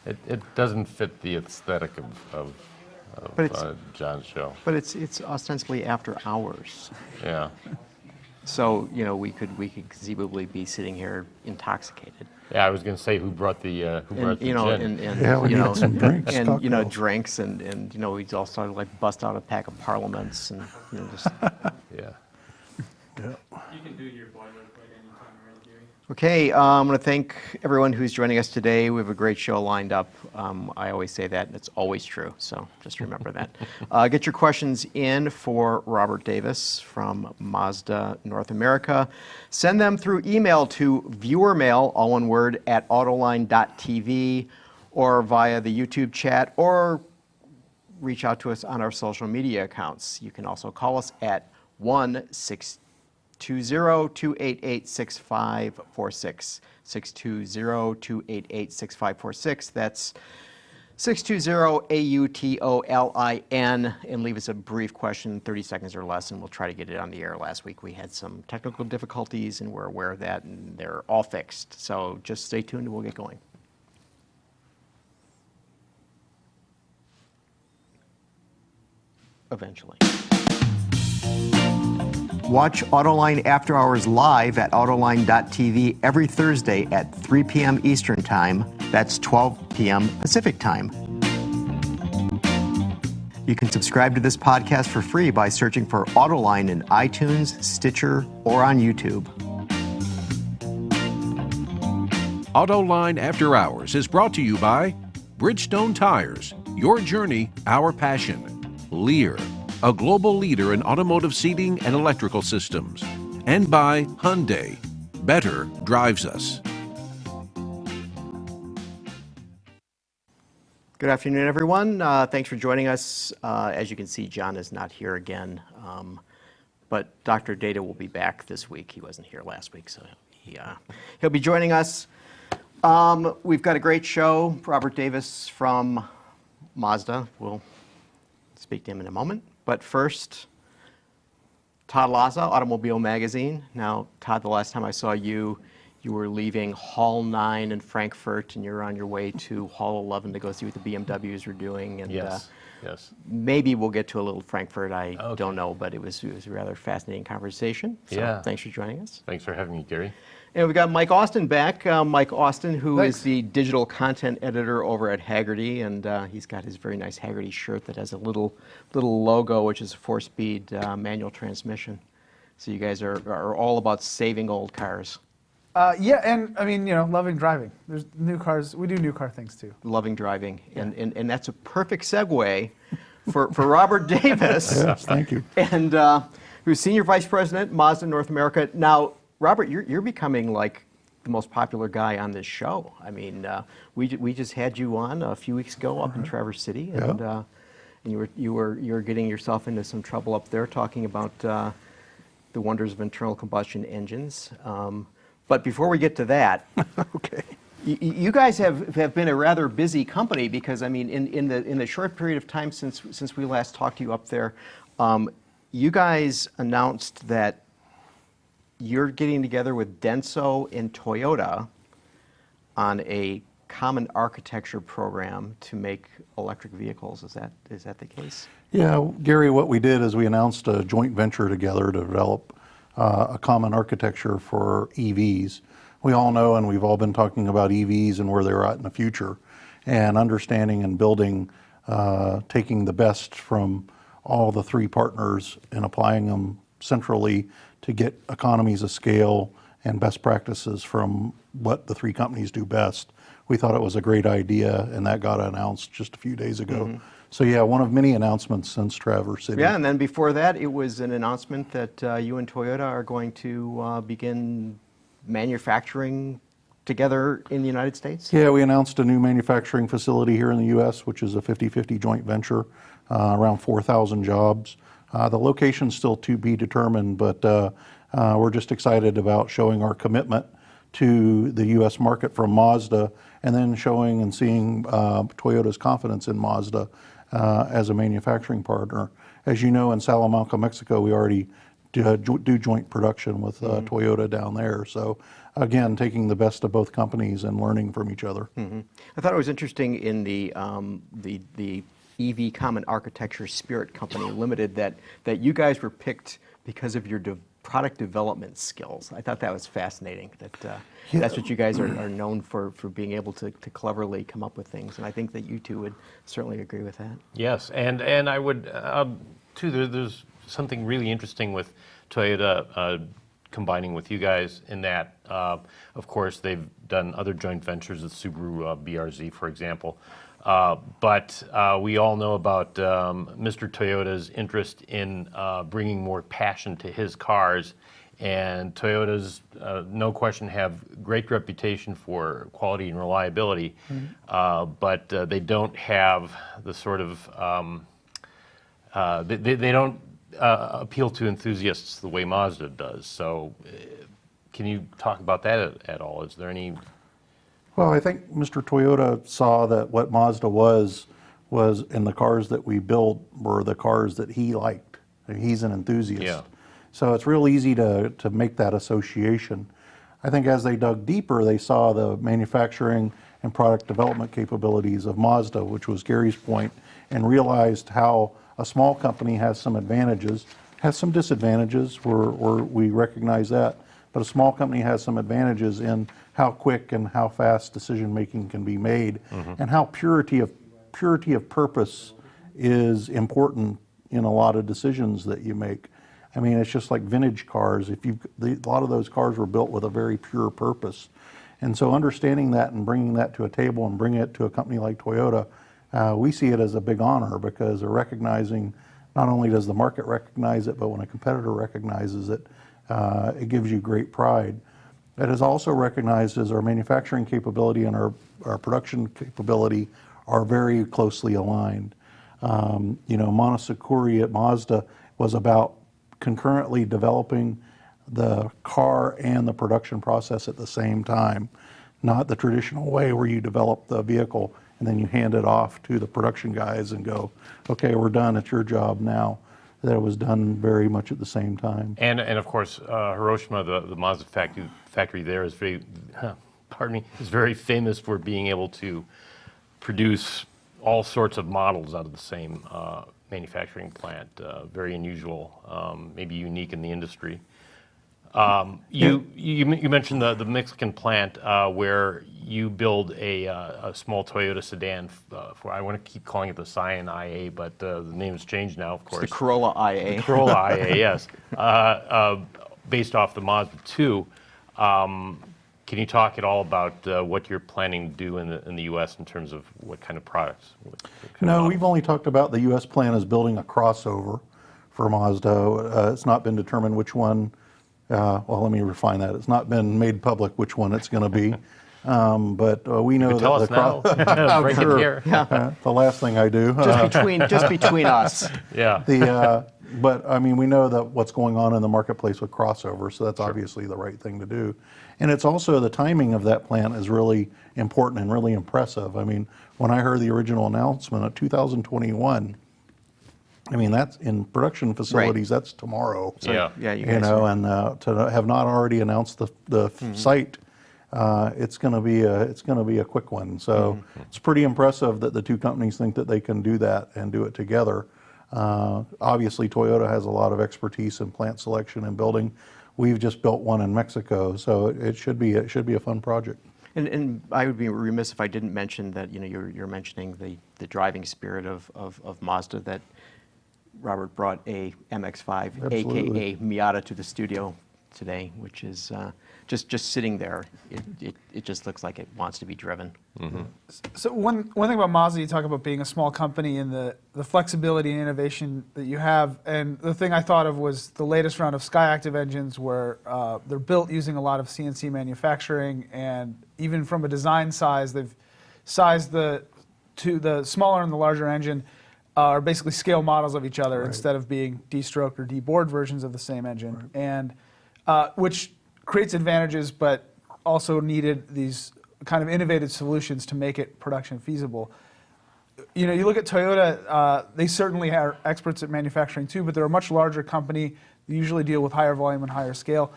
It doesn't fit the aesthetic of John's show. But it's ostensibly after hours. Yeah. So, we could conceivably be sitting here intoxicated. Yeah, I was going to say who brought the gin. We need some drinks, and cocktails. drinks, and we'd all start to like bust out a pack of Parliaments and just. Yeah. You can do your boilerplate anytime you're ready, Gary. Okay, I'm going to thank everyone who's joining us today. We have a great show lined up. I always say that, and it's always true, so just remember that. Get your questions in for Robert Davis from Mazda North America. Send them through email to viewermail, all one word, at autoline.tv, or via the YouTube chat, or reach out to us on our social media accounts. You can also call us at 620-288-6546. 620-288-6546. That's 620-AUTOLIN, and leave us a brief question, 30 seconds or less, and we'll try to get it on the air. Last week we had some technical difficulties, and we're aware of that, and they're all fixed. So just stay tuned, and we'll get going. Eventually. Watch Autoline After Hours live at Autoline.tv every Thursday at 3 p.m. Eastern Time. That's 12 p.m. Pacific Time. You can subscribe to this podcast for free by searching for Autoline in iTunes, Stitcher, or on YouTube. Autoline After Hours is brought to you by Bridgestone Tires, your journey, our passion. Lear, a global leader in automotive seating and electrical systems. And by Hyundai, better drives us. Good afternoon, everyone. Thanks for joining us. As you can see, John is not here again, but Dr. Data will be back this week. He wasn't here last week, so he'll be joining us. We've got a great show. Robert Davis from Mazda. We'll speak to him in a moment. But first, Todd Lassa, Automobile Magazine. Now, Todd, the last time I saw you, you were leaving Hall 9 in Frankfurt, and you're on your way to Hall 11 to go see what the BMWs are doing. And Yes. maybe we'll get to a little Frankfurt. I don't know, but it was a rather fascinating conversation. So Yeah. thanks for joining us. Thanks for having me, Gary. And we've got Mike Austin back. Mike Austin, who is the digital content editor over at Hagerty, and he's got his very nice Hagerty shirt that has a little logo, which is a 4-speed manual transmission. So you guys are all about saving old cars. Yeah, and I mean, loving driving. There's new cars. We do new car things too. Loving driving, and that's a perfect segue for Robert Davis. Yes, thank you. And who's Senior Vice President, Mazda North America. Now, Robert, you're becoming like the most popular guy on this show. I mean, we just had you on a few weeks ago up in Traverse City, and you were getting yourself into some trouble up there talking about the wonders of internal combustion engines. But before we get to that, Okay. you guys have been a rather busy company because I mean, in the short period of time since we last talked to you up there, you guys announced that you're getting together with Denso and Toyota on a common architecture program to make electric vehicles. Is that the case? Yeah, Gary, what we did is we announced a joint venture together to develop a common architecture for EVs. We all know, and we've all been talking about EVs and where they're at in the future, and understanding and building, taking the best from all the three partners and applying them centrally to get economies of scale and best practices from what the three companies do best. We thought it was a great idea, and that got announced just a few days ago. Mm-hmm. So yeah, one of many announcements since Traverse City. Yeah, and then before that, it was an announcement that you and Toyota are going to begin manufacturing together in the United States? Yeah, we announced a new manufacturing facility here in the U.S., which is a 50-50 joint venture, around 4,000 jobs. The location's still to be determined, but we're just excited about showing our commitment to the U.S. market from Mazda, and then showing and seeing Toyota's confidence in Mazda as a manufacturing partner. As you know, in Salamanca, Mexico, we already do joint production with Toyota down there. So again, taking the best of both companies and learning from each other. I thought it was interesting in the EV Common Architecture Spirit Company Limited that you guys were picked because of your product development skills. I thought that was fascinating. That's what you guys are known for being able to cleverly come up with things, and I think that you two would certainly agree with that. Yes, and I would too. There's something really interesting with Toyota combining with you guys in that, of course, they've done other joint ventures with Subaru BRZ, for example. But we all know about Mr. Toyota's interest in bringing more passion to his cars. And Toyotas, no question, have great reputation for quality and reliability, but they don't have the sort of, they don't appeal to enthusiasts the way Mazda does. So can you talk about that at all? Is there any... Well, I think Mr. Toyota saw that what Mazda was in the cars that we built were the cars that he liked. And he's an enthusiast. Yeah. So it's real easy to make that association. I think as they dug deeper, they saw the manufacturing and product development capabilities of Mazda, which was Gary's point, and realized how a small company has some advantages, has some disadvantages, we recognize that, but a small company has some advantages in how quick and how fast decision making can be made, and how purity of purpose is important in a lot of decisions that you make. I mean, it's just like vintage cars. A lot of those cars were built with a very pure purpose, and so understanding that and bringing that to a table and bringing it to a company like Toyota, we see it as a big honor because they're recognizing. Not only does the market recognize it, but when a competitor recognizes it, it gives you great pride. It is also recognized as our manufacturing capability and our production capability are very closely aligned. Monasukuri at Mazda was about concurrently developing the car and the production process at the same time, not the traditional way where you develop the vehicle and then you hand it off to the production guys and go, okay, we're done, it's your job now. That it was done very much at the same time. And of course, Hiroshima, the Mazda factory there is very, is very famous for being able to produce all sorts of models out of the same manufacturing plant. Very unusual, maybe unique in the industry. You mentioned the Mexican plant where you build a small Toyota sedan for, I want to keep calling it the Scion IA, but the name has changed now, of course. It's the Corolla IA. Corolla IA, yes. Based off the Mazda 2. Can you talk at all about what you're planning to do in the U.S. in terms of what kind of products? No, we've only talked about the U.S. plan as building a crossover for Mazda. It's not been determined which one. Well, let me refine that. It's not been made public which one it's going to be. But we know tell that us now. Break it here. The last thing I do. Just between us. Yeah. But I mean, we know that what's going on in the marketplace with crossover, so that's obviously the right thing to do. And it's also the timing of that plant is really important and really impressive. I mean, when I heard the original announcement of 2021, I mean, that's in production facilities. Right. That's tomorrow. So, yeah, you guys and to have not already announced the site, it's going to be a quick one. So it's pretty impressive that the two companies think that they can do that and do it together. Obviously, Toyota has a lot of expertise in plant selection and building. We've just built one in Mexico, so it should be a fun project. And I would be remiss if I didn't mention that you're mentioning the driving spirit of Mazda, that Robert brought a MX-5, Absolutely. aka Miata, to the studio today, which is just sitting there. It just looks like it wants to be driven. So one thing about Mazda, you talk about being a small company and the flexibility and innovation that you have. And the thing I thought of was the latest round of SKYACTIV engines, where they're built using a lot of CNC manufacturing, and even from a design size, they've sized the smaller and the larger engine are basically scale models of each other, right, instead of being de-stroked or de-bored versions of the same engine, right, and which creates advantages, but also needed these kind of innovative solutions to make it production feasible. You look at Toyota, they certainly are experts at manufacturing too, but they're a much larger company. They usually deal with higher volume and higher scale.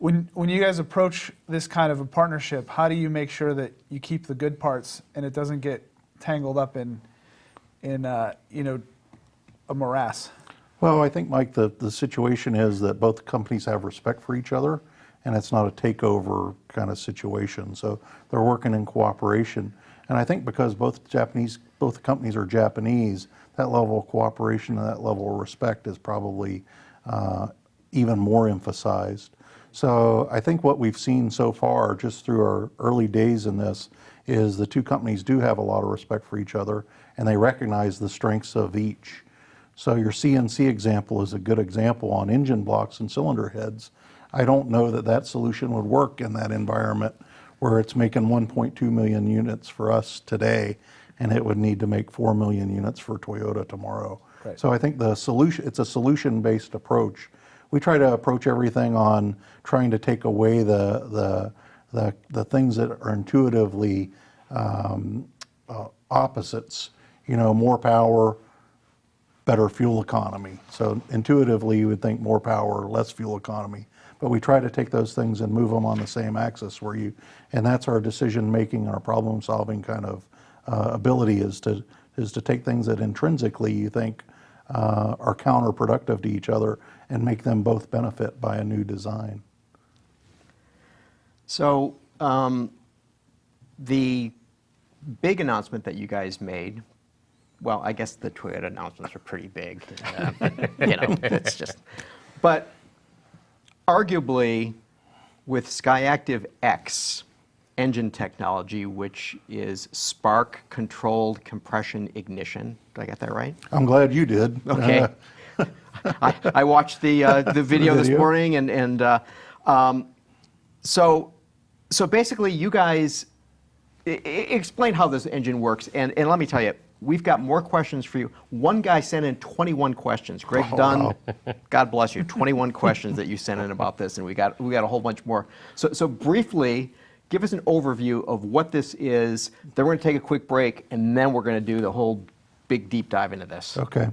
When you guys approach this kind of a partnership, how do you make sure that you keep the good parts and it doesn't get tangled up in a morass? Well, I think, Mike, the situation is that both companies have respect for each other, and it's not a takeover kind of situation. So they're working in cooperation. And I think because both companies are Japanese, that level of cooperation and that level of respect is probably even more emphasized. So I think what we've seen so far, just through our early days in this, is the two companies do have a lot of respect for each other, and they recognize the strengths of each. So your CNC example is a good example on engine blocks and cylinder heads. I don't know that that solution would work in that environment where it's making 1.2 million units for us today, and it would need to make 4 million units for Toyota tomorrow. Right. So I think the solution, it's a solution-based approach. We try to approach everything on trying to take away the things that are intuitively opposites. You know, more power, better fuel economy. So intuitively, you would think more power, less fuel economy. But we try to take those things and move them on the same axis and that's our decision-making, our problem-solving kind of ability is to take things that intrinsically you think are counterproductive to each other and make them both benefit by a new design. So the big announcement that you guys made, well, I guess the Toyota announcements are pretty big. It's just, but arguably with SKYACTIV-X engine technology, which is spark-controlled compression ignition. Did I get that right? I'm glad you did. Okay. I watched the video this morning, so basically, you guys explain how this engine works, and let me tell you, we've got more questions for you. One guy sent in 21 questions. Greg Dunn, wow. God bless you, 21 questions that you sent in about this, and we got a whole bunch more. So briefly, give us an overview of what this is. Then we're going to take a quick break, and then we're going to do the whole big deep dive into this. Okay.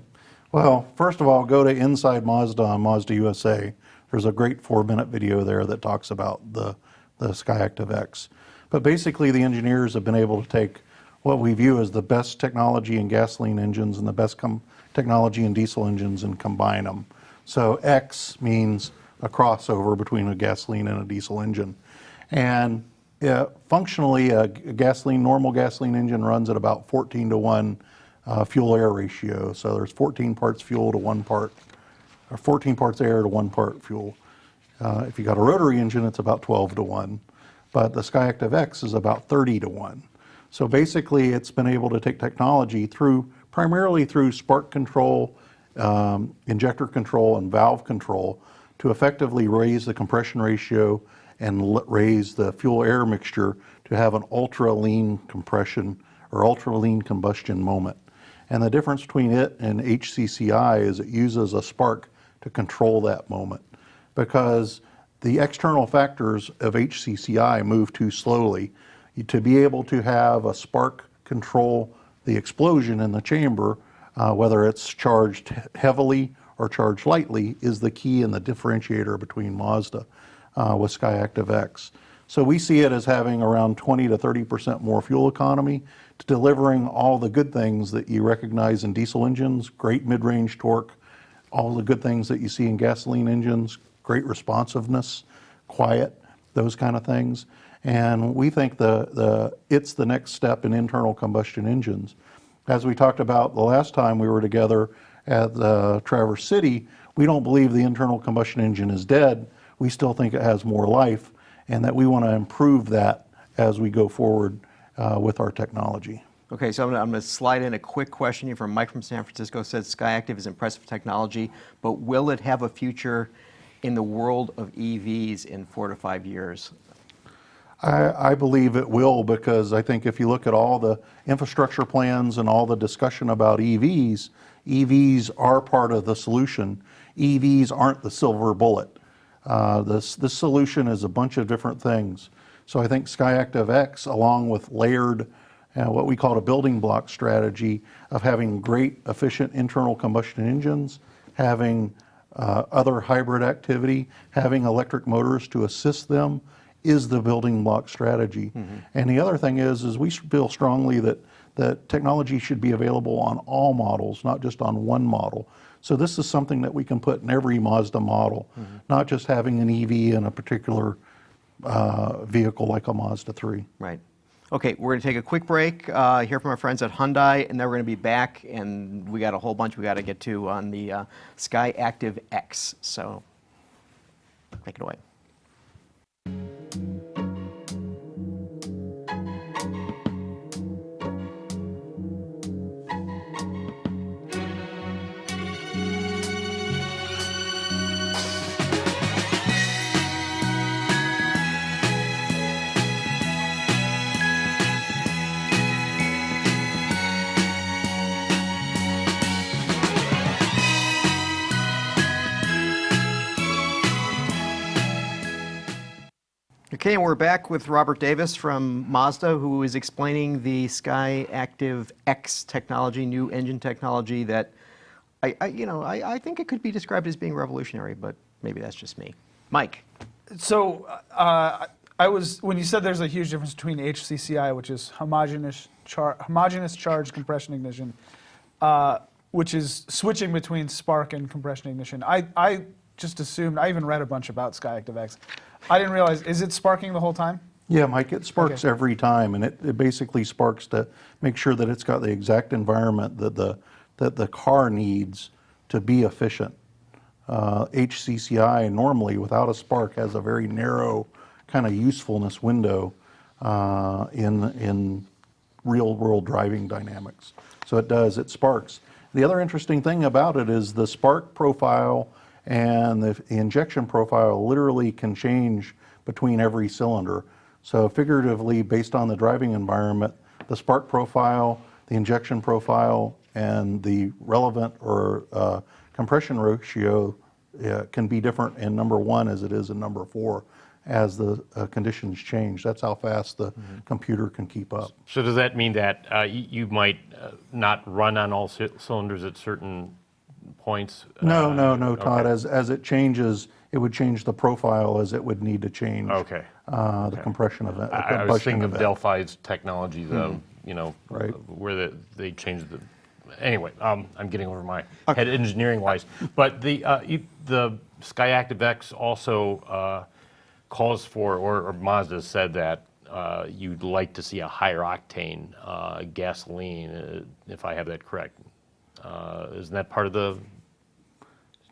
Well, first of all, go to Inside Mazda on Mazda USA. There's a great 4-minute video there that talks about the SKYACTIV-X. But basically, the engineers have been able to take what we view as the best technology in gasoline engines and the best technology in diesel engines and combine them. So X means a crossover between a gasoline and a diesel engine. And functionally, a normal gasoline engine runs at about 14-to-1 fuel-air ratio. So there's 14 parts fuel to 1 part, or 14 parts air to 1 part fuel. If you got a rotary engine, it's about 12-to-1. But the SKYACTIV-X is about 30-to-1. So basically, it's been able to take technology primarily through spark control, injector control, and valve control to effectively raise the compression ratio and raise the fuel-air mixture to have an ultra-lean compression or ultra-lean combustion moment. And the difference between it and HCCI is it uses a spark to control that moment, because the external factors of HCCI move too slowly. To be able to have a spark control the explosion in the chamber, whether it's charged heavily or charged lightly, is the key and the differentiator between Mazda with SKYACTIV-X. So we see it as having around 20 to 30% more fuel economy, to delivering all the good things that you recognize in diesel engines, great mid-range torque, all the good things that you see in gasoline engines, great responsiveness, quiet, those kind of things. And we think it's the next step in internal combustion engines. As we talked about the last time we were together at Traverse City, we don't believe the internal combustion engine is dead. We still think it has more life, and that we want to improve that as we go forward with our technology. Okay, so I'm going to slide in a quick question here from Mike from San Francisco. Says SKYACTIV is impressive technology, but will it have a future in the world of EVs in 4 to 5 years? I believe it will, because I think if you look at all the infrastructure plans and all the discussion about EVs, EVs are part of the solution. EVs aren't the silver bullet. This solution is a bunch of different things. So I think SKYACTIV-X, along with layered, what we call a building block strategy of having great, efficient internal combustion engines, having other hybrid activity, having electric motors to assist them is the building block strategy. And the other thing is we feel strongly that technology should be available on all models, not just on one model. So this is something that we can put in every Mazda model, not just having an EV in a particular vehicle like a Mazda 3. Right. Okay, we're going to take a quick break, hear from our friends at Hyundai, and then we're going to be back, and we got a whole bunch we got to get to on the SKYACTIV-X. So take it away. Okay, and we're back with Robert Davis from Mazda, who is explaining the SKYACTIV-X technology, new engine technology that I think it could be described as being revolutionary, but maybe that's just me. Mike. So when you said there's a huge difference between HCCI, which is homogeneous charge compression ignition, which is switching between spark and compression ignition. I just assumed, I even read a bunch about SKYACTIV-X. I didn't realize, is it sparking the whole time? Yeah, Mike, it sparks every time, and it basically sparks to make sure that it's got the exact environment that the car needs to be efficient. HCCI normally, without a spark, has a very narrow kind of usefulness window in real-world driving dynamics. So it sparks. The other interesting thing about it is the spark profile and the injection profile literally can change between every cylinder. So figuratively, based on the driving environment, the spark profile, the injection profile, and the relevant or compression ratio can be different in number 1 as it is in number 4 as the conditions change. That's how fast the computer can keep up. So does that mean that you might not run on all cylinders at certain points? No, Todd. Okay. As it changes, it would change the profile as it would need to change the compression event. I was thinking of Delphi's technology, though, right. where they changed the. Anyway, I'm getting over my head engineering-wise. But the SKYACTIV-X also calls for, or Mazda said that you'd like to see a higher octane gasoline, if I have that correct. Isn't that part of the?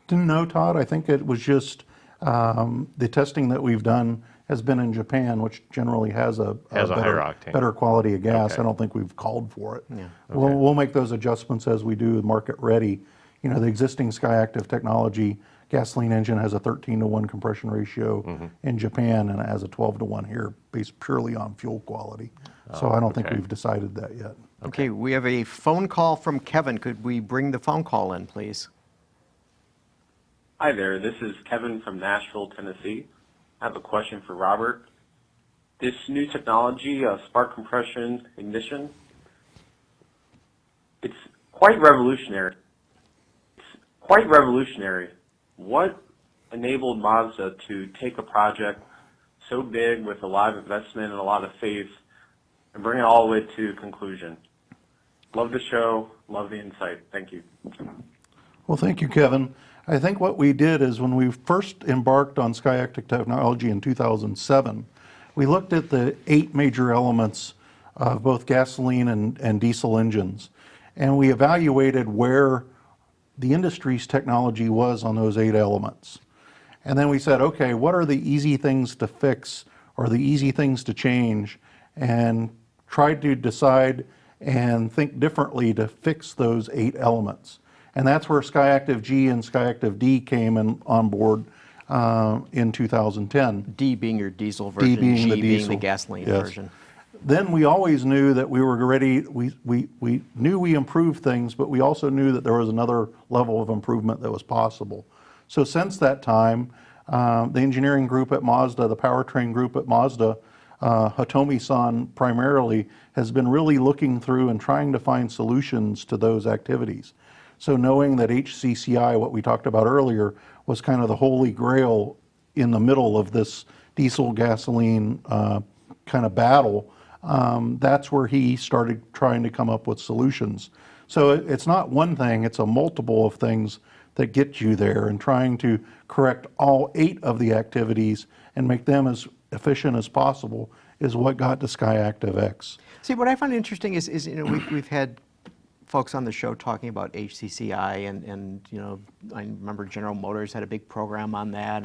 Didn't know, Todd. I think it was just the testing that we've done has been in Japan, which generally has a higher octane, better quality of gas. Okay. I don't think we've called for it. Yeah. Okay. We'll make those adjustments as we do market ready. The existing SKYACTIV technology gasoline engine has a 13-to-1 compression ratio in Japan, and it has a 12-to-1 here, based purely on fuel quality. So I don't think we've decided that yet. Okay, we have a phone call from Kevin. Could we bring the phone call in, please? Hi there, this is Kevin from Nashville, Tennessee. I have a question for Robert. This new technology, spark compression ignition, it's quite revolutionary. What enabled Mazda to take a project so big with a lot of investment and a lot of faith and bring it all the way to conclusion? Love the show, love the insight. Thank you. Well, thank you, Kevin. I think what we did is when we first embarked on SKYACTIV technology in 2007, we looked at the 8 major elements of both gasoline and diesel engines, and we evaluated where the industry's technology was on those 8 elements. And then we said, okay, what are the easy things to fix or the easy things to change, and tried to decide and think differently to fix those 8 elements. And that's where SKYACTIV-G and SKYACTIV-D came on board in 2010. D being your diesel version, D being G the being diesel. the gasoline Yes. version. Then we always knew that we were ready, we knew we improved things, but we also knew that there was another level of improvement that was possible. So since that time, the engineering group at Mazda, the powertrain group at Mazda, Hitomi-san primarily, has been really looking through and trying to find solutions to those activities. So knowing that HCCI, what we talked about earlier, was kind of the holy grail in the middle of this diesel gasoline kind of battle, that's where he started trying to come up with solutions. So it's not one thing, it's a multiple of things that get you there, and trying to correct all 8 of the activities and make them as efficient as possible is what got to SKYACTIV-X. See, what I find interesting is we've had folks on the show talking about HCCI, and I remember General Motors had a big program on that,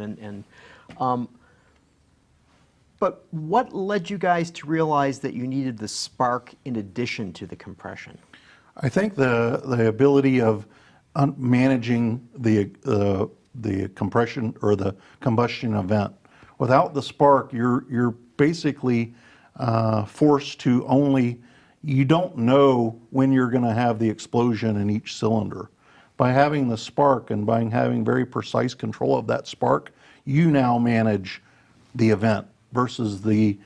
but what led you guys to realize that you needed the spark in addition to the compression? I think the ability of managing the compression or the combustion event. Without the spark, you're basically forced to only, you don't know when you're going to have the explosion in each cylinder. By having the spark and by having very precise control of that spark, you now manage the event versus the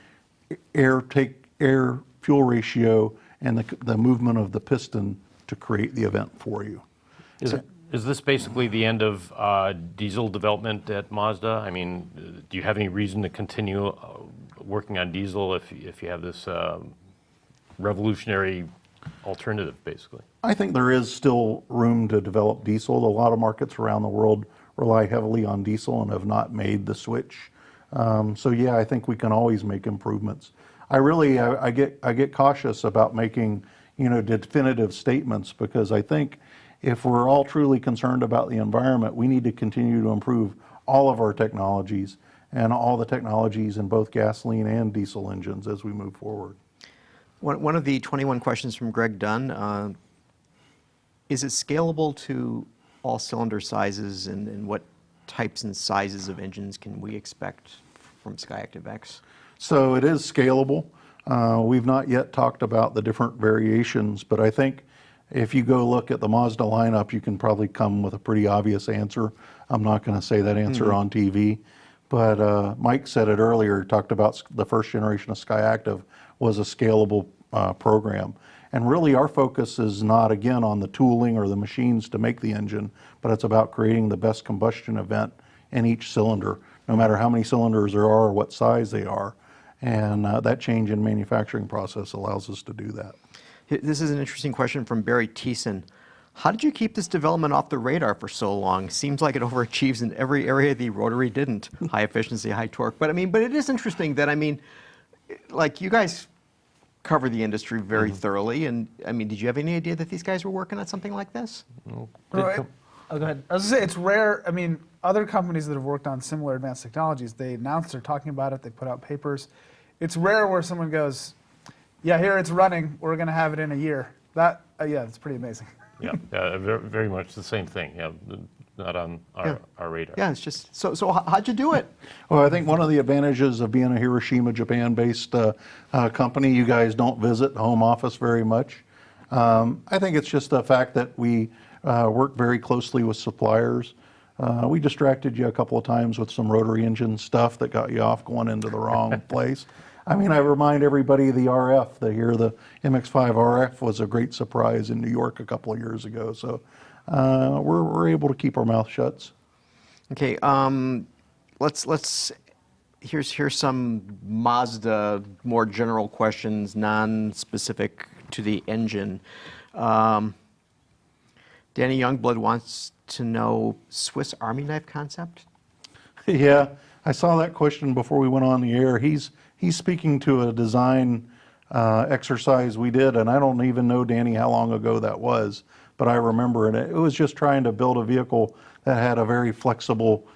air fuel ratio and the movement of the piston to create the event for you. Is this basically the end of diesel development at Mazda? I mean, do you have any reason to continue working on diesel if you have this revolutionary alternative, basically? I think there is still room to develop diesel. A lot of markets around the world rely heavily on diesel and have not made the switch. So yeah, I think we can always make improvements. I get cautious about making definitive statements, because I think if we're all truly concerned about the environment, we need to continue to improve all of our technologies and all the technologies in both gasoline and diesel engines as we move forward. One of the 21 questions from Greg Dunn, is it scalable to all cylinder sizes, and what types and sizes of engines can we expect from SKYACTIV-X? So it is scalable. We've not yet talked about the different variations, but I think if you go look at the Mazda lineup, you can probably come with a pretty obvious answer. I'm not going to say that answer on TV, but Mike said it earlier, talked about the first generation of SKYACTIV was a scalable program. And really our focus is not, again, on the tooling or the machines to make the engine, but it's about creating the best combustion event in each cylinder, no matter how many cylinders there are or what size they are. And that change in manufacturing process allows us to do that. This is an interesting question from Barry Thiessen. How did you keep this development off the radar for so long? Seems like it overachieves in every area the rotary didn't. High efficiency, high torque. But it is interesting that, like, you guys cover the industry very thoroughly, and did you have any idea that these guys were working on something like this? Oh, go ahead. I was going to say, it's rare. Other companies that have worked on similar advanced technologies, they announce they're talking about it, they put out papers. It's rare where someone goes, yeah, here it's running, we're going to have it in a year. That, yeah, it's pretty amazing. Yeah, very, very much the same thing. Yeah, not on our radar. Yeah, it's just, so how'd you do it? Well, I think one of the advantages of being a Hiroshima, Japan-based company, you guys don't visit the home office very much. I think it's just the fact that we work very closely with suppliers. We distracted you a couple of times with some rotary engine stuff that got you off going into the wrong place. I remind everybody of the RF. The MX-5 RF was a great surprise in New York a couple of years ago. So we're able to keep our mouth shut. Okay, here's some Mazda more general questions, non-specific to the engine. Danny Youngblood wants to know Swiss Army knife concept? Yeah, I saw that question before we went on the air. He's speaking to a design exercise we did, and I don't even know, Danny, how long ago that was, but I remember it. It was just trying to build a vehicle that had a very flexible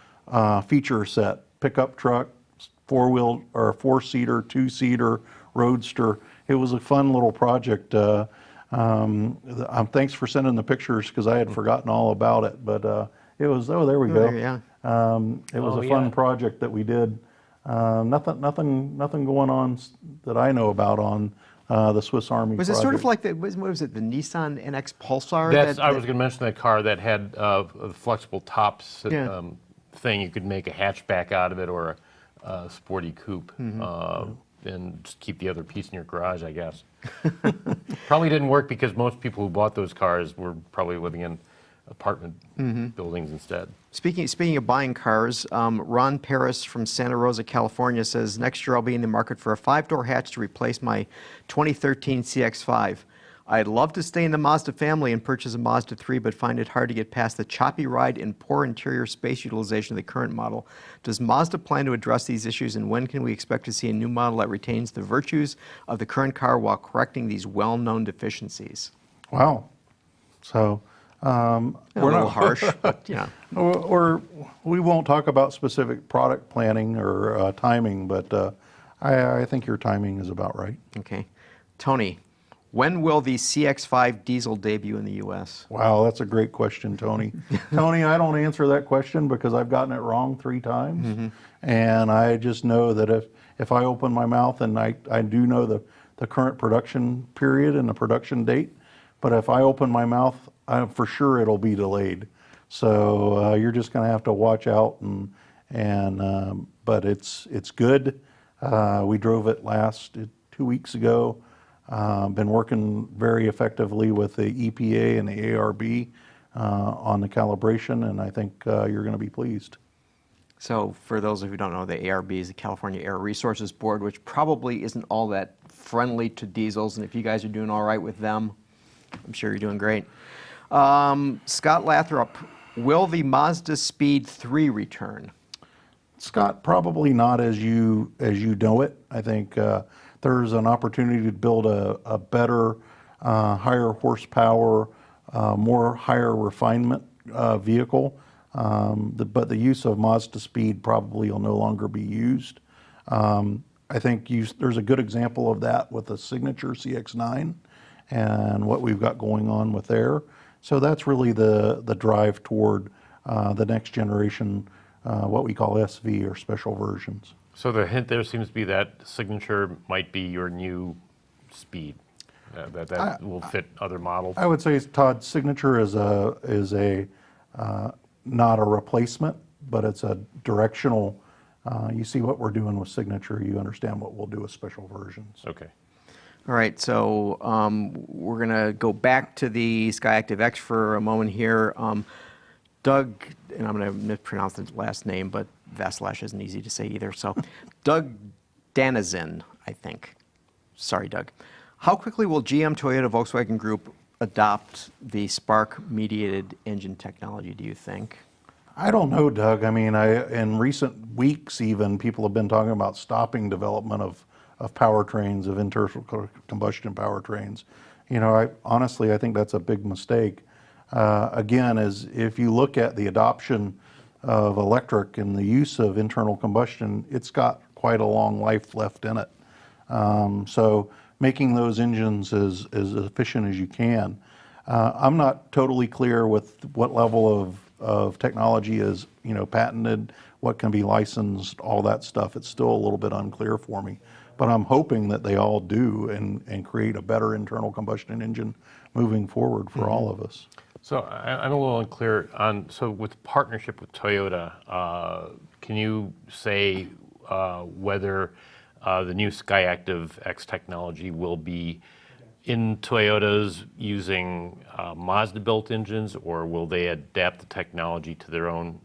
feature set: pickup truck, four-wheel or four-seater, two-seater, roadster. It was a fun little project. Thanks for sending the pictures, because I had forgotten all about it. But it was, there we go. Yeah. It was a fun project that we did. Nothing going on that I know about on the Swiss Army Was project. it sort of like what was it, the Nissan NX Pulsar? I was going to mention that car that had a flexible tops thing. You could make a hatchback out of it, or a sporty coupe, and just keep the other piece in your garage, I guess. Probably didn't work because most people who bought those cars were probably living in apartment buildings instead. Speaking of buying cars, Ron Paris from Santa Rosa, California says, next year I'll be in the market for a 5-door hatch to replace my 2013 CX-5. I'd love to stay in the Mazda family and purchase a Mazda 3, but find it hard to get past the choppy ride and poor interior space utilization of the current model. Does Mazda plan to address these issues, and when can we expect to see a new model that retains the virtues of the current car while correcting these well-known deficiencies? Wow. So, A little harsh, but yeah. we won't talk about specific product planning or timing, but I think your timing is about right. Okay. Tony, when will the CX-5 diesel debut in the U.S.? Wow, that's a great question, Tony. Tony, I don't answer that question because I've gotten it wrong 3 times. And I just know that if I open my mouth, and I do know the current production period and the production date, but if I open my mouth, for sure it'll be delayed. So you're just going to have to watch out, but it's good. We drove it 2 weeks ago. Been working very effectively with the EPA and the ARB on the calibration, and I think you're going to be pleased. So for those of you who don't know, the ARB is the California Air Resources Board, which probably isn't all that friendly to diesels. And if you guys are doing all right with them, I'm sure you're doing great. Scott Lathrop, will the Mazda Speed 3 return? Scott, probably not as you know it. I think there's an opportunity to build a better, higher horsepower, more higher refinement vehicle. But the use of Mazda Speed probably will no longer be used. I think there's a good example of that with the Signature CX-9 and what we've got going on with there. So that's really the drive toward the next generation, what we call SV or special versions. So the hint there seems to be that Signature might be your new Speed, that will fit other models. I would say, Todd, Signature is not a replacement, but it's a directional. You see what we're doing with Signature, you understand what we'll do with special versions. Okay. All right, so we're going to go back to the SKYACTIV-X for a moment here. Doug, and I'm going to mispronounce the last name, but Vasilash isn't easy to say either. So Doug Danazin, I think. Sorry, Doug. How quickly will GM, Toyota, Volkswagen Group adopt the spark-mediated engine technology, do you think? I don't know, Doug. I mean, in recent weeks even, people have been talking about stopping development of powertrains, of internal combustion powertrains. You know, honestly, I think that's a big mistake. Again, if you look at the adoption of electric and the use of internal combustion, it's got quite a long life left in it. So making those engines as efficient as you can. I'm not totally clear with what level of technology is, patented, what can be licensed, all that stuff. It's still a little bit unclear for me. But I'm hoping that they all do and create a better internal combustion engine moving forward for all of us. So I'm a little unclear on, so with partnership with Toyota, can you say whether the new SKYACTIV-X technology will be in Toyotas using Mazda-built engines, or will they adapt the technology to their own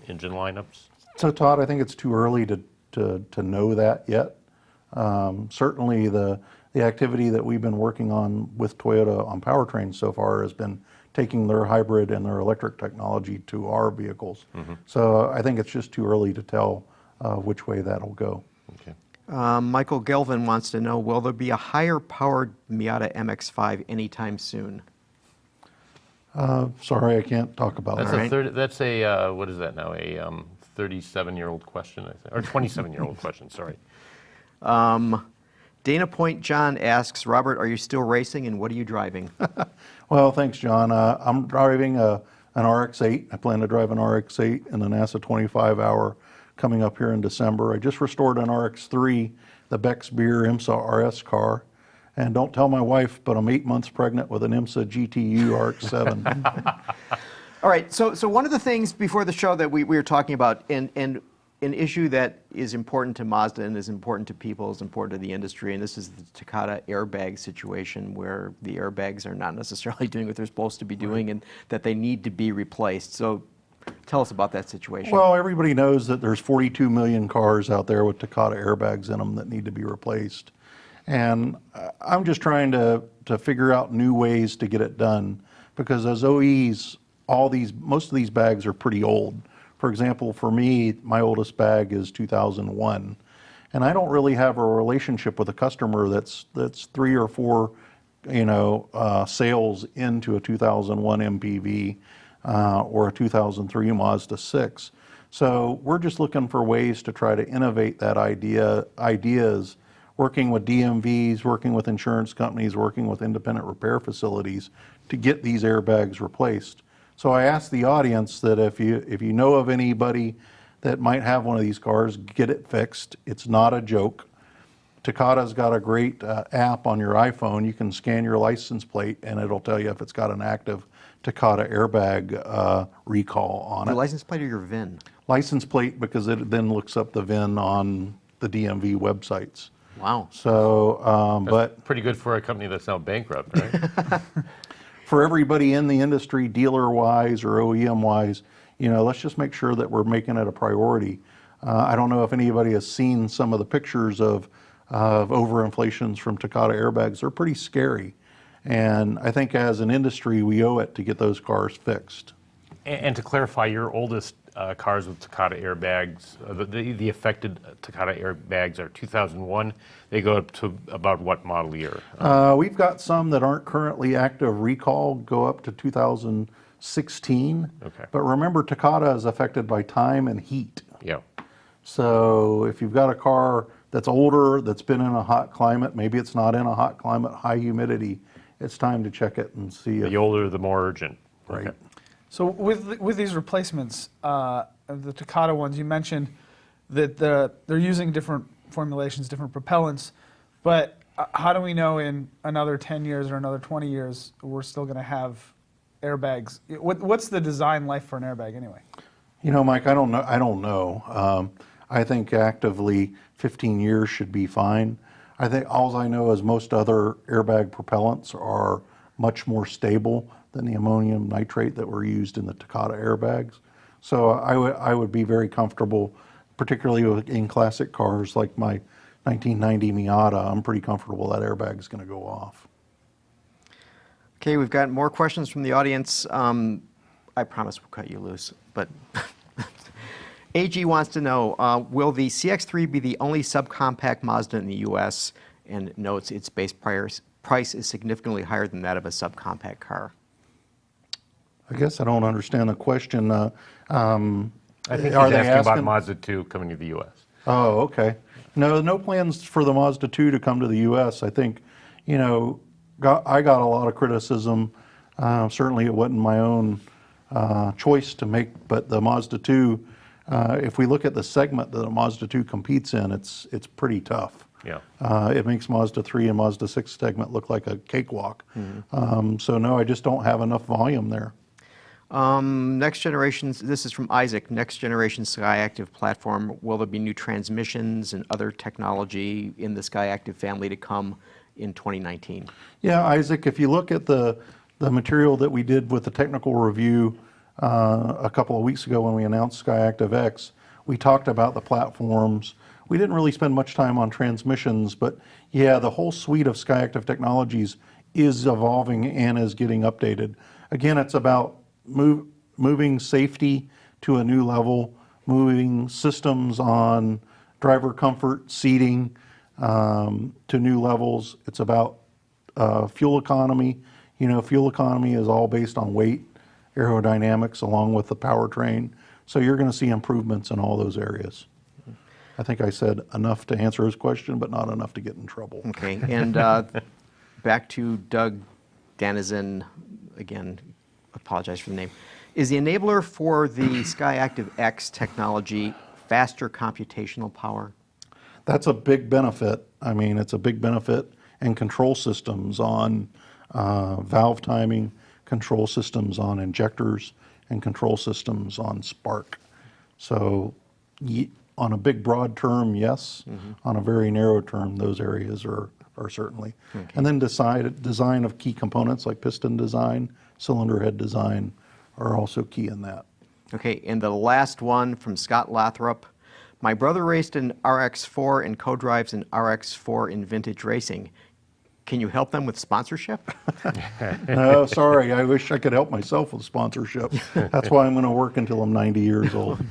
engine lineups? So Todd, I think it's too early to know that yet. Certainly the activity that we've been working on with Toyota on powertrains so far has been taking their hybrid and their electric technology to our vehicles. So I think it's just too early to tell which way that'll go. Okay. Michael Gelvin wants to know, will there be a higher-powered Miata MX-5 anytime soon? Sorry, I can't talk about that. That's a what is that now? A 37-year-old question, I think, or 27-year-old question. Sorry. Dana Point John asks, Robert, are you still racing, and what are you driving? Well, thanks, John. I'm driving an RX-8. I plan to drive an RX-8 in the NASA 25-hour coming up here in December. I just restored an RX-3, the Beck's Beer IMSA RS car. And don't tell my wife, but I'm 8 months pregnant with an IMSA GTU RX-7. All right, so one of the things before the show that we were talking about, and an issue that is important to Mazda and is important to people, is important to the industry, and this is the Takata airbag situation where the airbags are not necessarily doing what they're supposed to be doing and that they need to be replaced. So tell us about that situation. Well, everybody knows that there's 42 million cars out there with Takata airbags in them that need to be replaced. And I'm just trying to figure out new ways to get it done, because as OEs, most of these bags are pretty old. For example, for me, my oldest bag is 2001, and I don't really have a relationship with a customer that's 3 or 4, sales into a 2001 MPV or a 2003 Mazda 6. So we're just looking for ways to try to innovate that ideas, working with DMVs, working with insurance companies, working with independent repair facilities to get these airbags replaced. So I asked the audience that if you know of anybody that might have one of these cars, get it fixed. It's not a joke. Takata's got a great app on your iPhone. You can scan your license plate and it'll tell you if it's got an active Takata airbag recall on Your it. license plate or your VIN? License plate, because it then looks up the VIN on the DMV websites. Wow. So, but Pretty good for a company that's now bankrupt, right? for everybody in the industry, dealer-wise or OEM-wise, let's just make sure that we're making it a priority. I don't know if anybody has seen some of the pictures of overinflations from Takata airbags. They're pretty scary. And I think as an industry, we owe it to get those cars fixed. And to clarify, your oldest cars with Takata airbags, the affected Takata airbags are 2001. They go up to about what model year? We've got some that aren't currently active recall, go up to 2016. Okay. But remember, Takata is affected by time and heat. Yeah. So if you've got a car that's older, that's been in a hot climate, maybe it's not in a hot climate, high humidity, it's time to check it and see if. The older, the more urgent. Right. Okay. So with these replacements, the Takata ones, you mentioned that they're using different formulations, different propellants, but how do we know in another 10 years or another 20 years we're still going to have airbags? What's the design life for an airbag anyway? Mike, I don't know. I think actively 15 years should be fine. I think all I know is most other airbag propellants are much more stable than the ammonium nitrate that were used in the Takata airbags. So I would be very comfortable, particularly in classic cars like my 1990 Miata. I'm pretty comfortable that airbag is going to go off. Okay, we've got more questions from the audience. I promise we'll cut you loose, but AG wants to know, will the CX-3 be the only subcompact Mazda in the U.S. and notes its base price is significantly higher than that of a subcompact car? I guess I don't understand the question. I think he's Are they asking about asking- Mazda 2 coming to the U.S. Oh, okay. No plans for the Mazda 2 to come to the U.S. I think, I got a lot of criticism. Certainly it wasn't my own choice to make, but the Mazda 2, if we look at the segment that a Mazda 2 competes in, it's pretty tough. Yeah. It makes Mazda 3 and Mazda 6 segment look like a cakewalk. So no, I just don't have enough volume there. Next generation, this is from Isaac, next generation SKYACTIV platform, will there be new transmissions and other technology in the SKYACTIV family to come in 2019? Yeah, Isaac, if you look at the material that we did with the technical review a couple of weeks ago when we announced SKYACTIV-X, we talked about the platforms. We didn't really spend much time on transmissions, but yeah, the whole suite of SKYACTIV technologies is evolving and is getting updated. Again, it's about moving safety to a new level, moving systems on driver comfort, seating to new levels. It's about fuel economy. Fuel economy is all based on weight, aerodynamics, along with the powertrain. So you're going to see improvements in all those areas. I think I said enough to answer his question, but not enough to get in trouble. Okay, and back to Doug Danizen, again, apologize for the name. Is the enabler for the SKYACTIV-X technology faster computational power? That's a big benefit. I mean, it's a big benefit in control systems on valve timing, control systems on injectors, and control systems on spark. So on a big broad term, yes. On a very narrow term, those areas are certainly. And then design of key components like piston design, cylinder head design are also key in that. Okay, and the last one from Scott Lathrop. My brother raced an RX-4 and co-drives an RX-4 in vintage racing. Can you help them with sponsorship? No, sorry, I wish I could help myself with sponsorship. That's why I'm going to work until I'm 90 years old.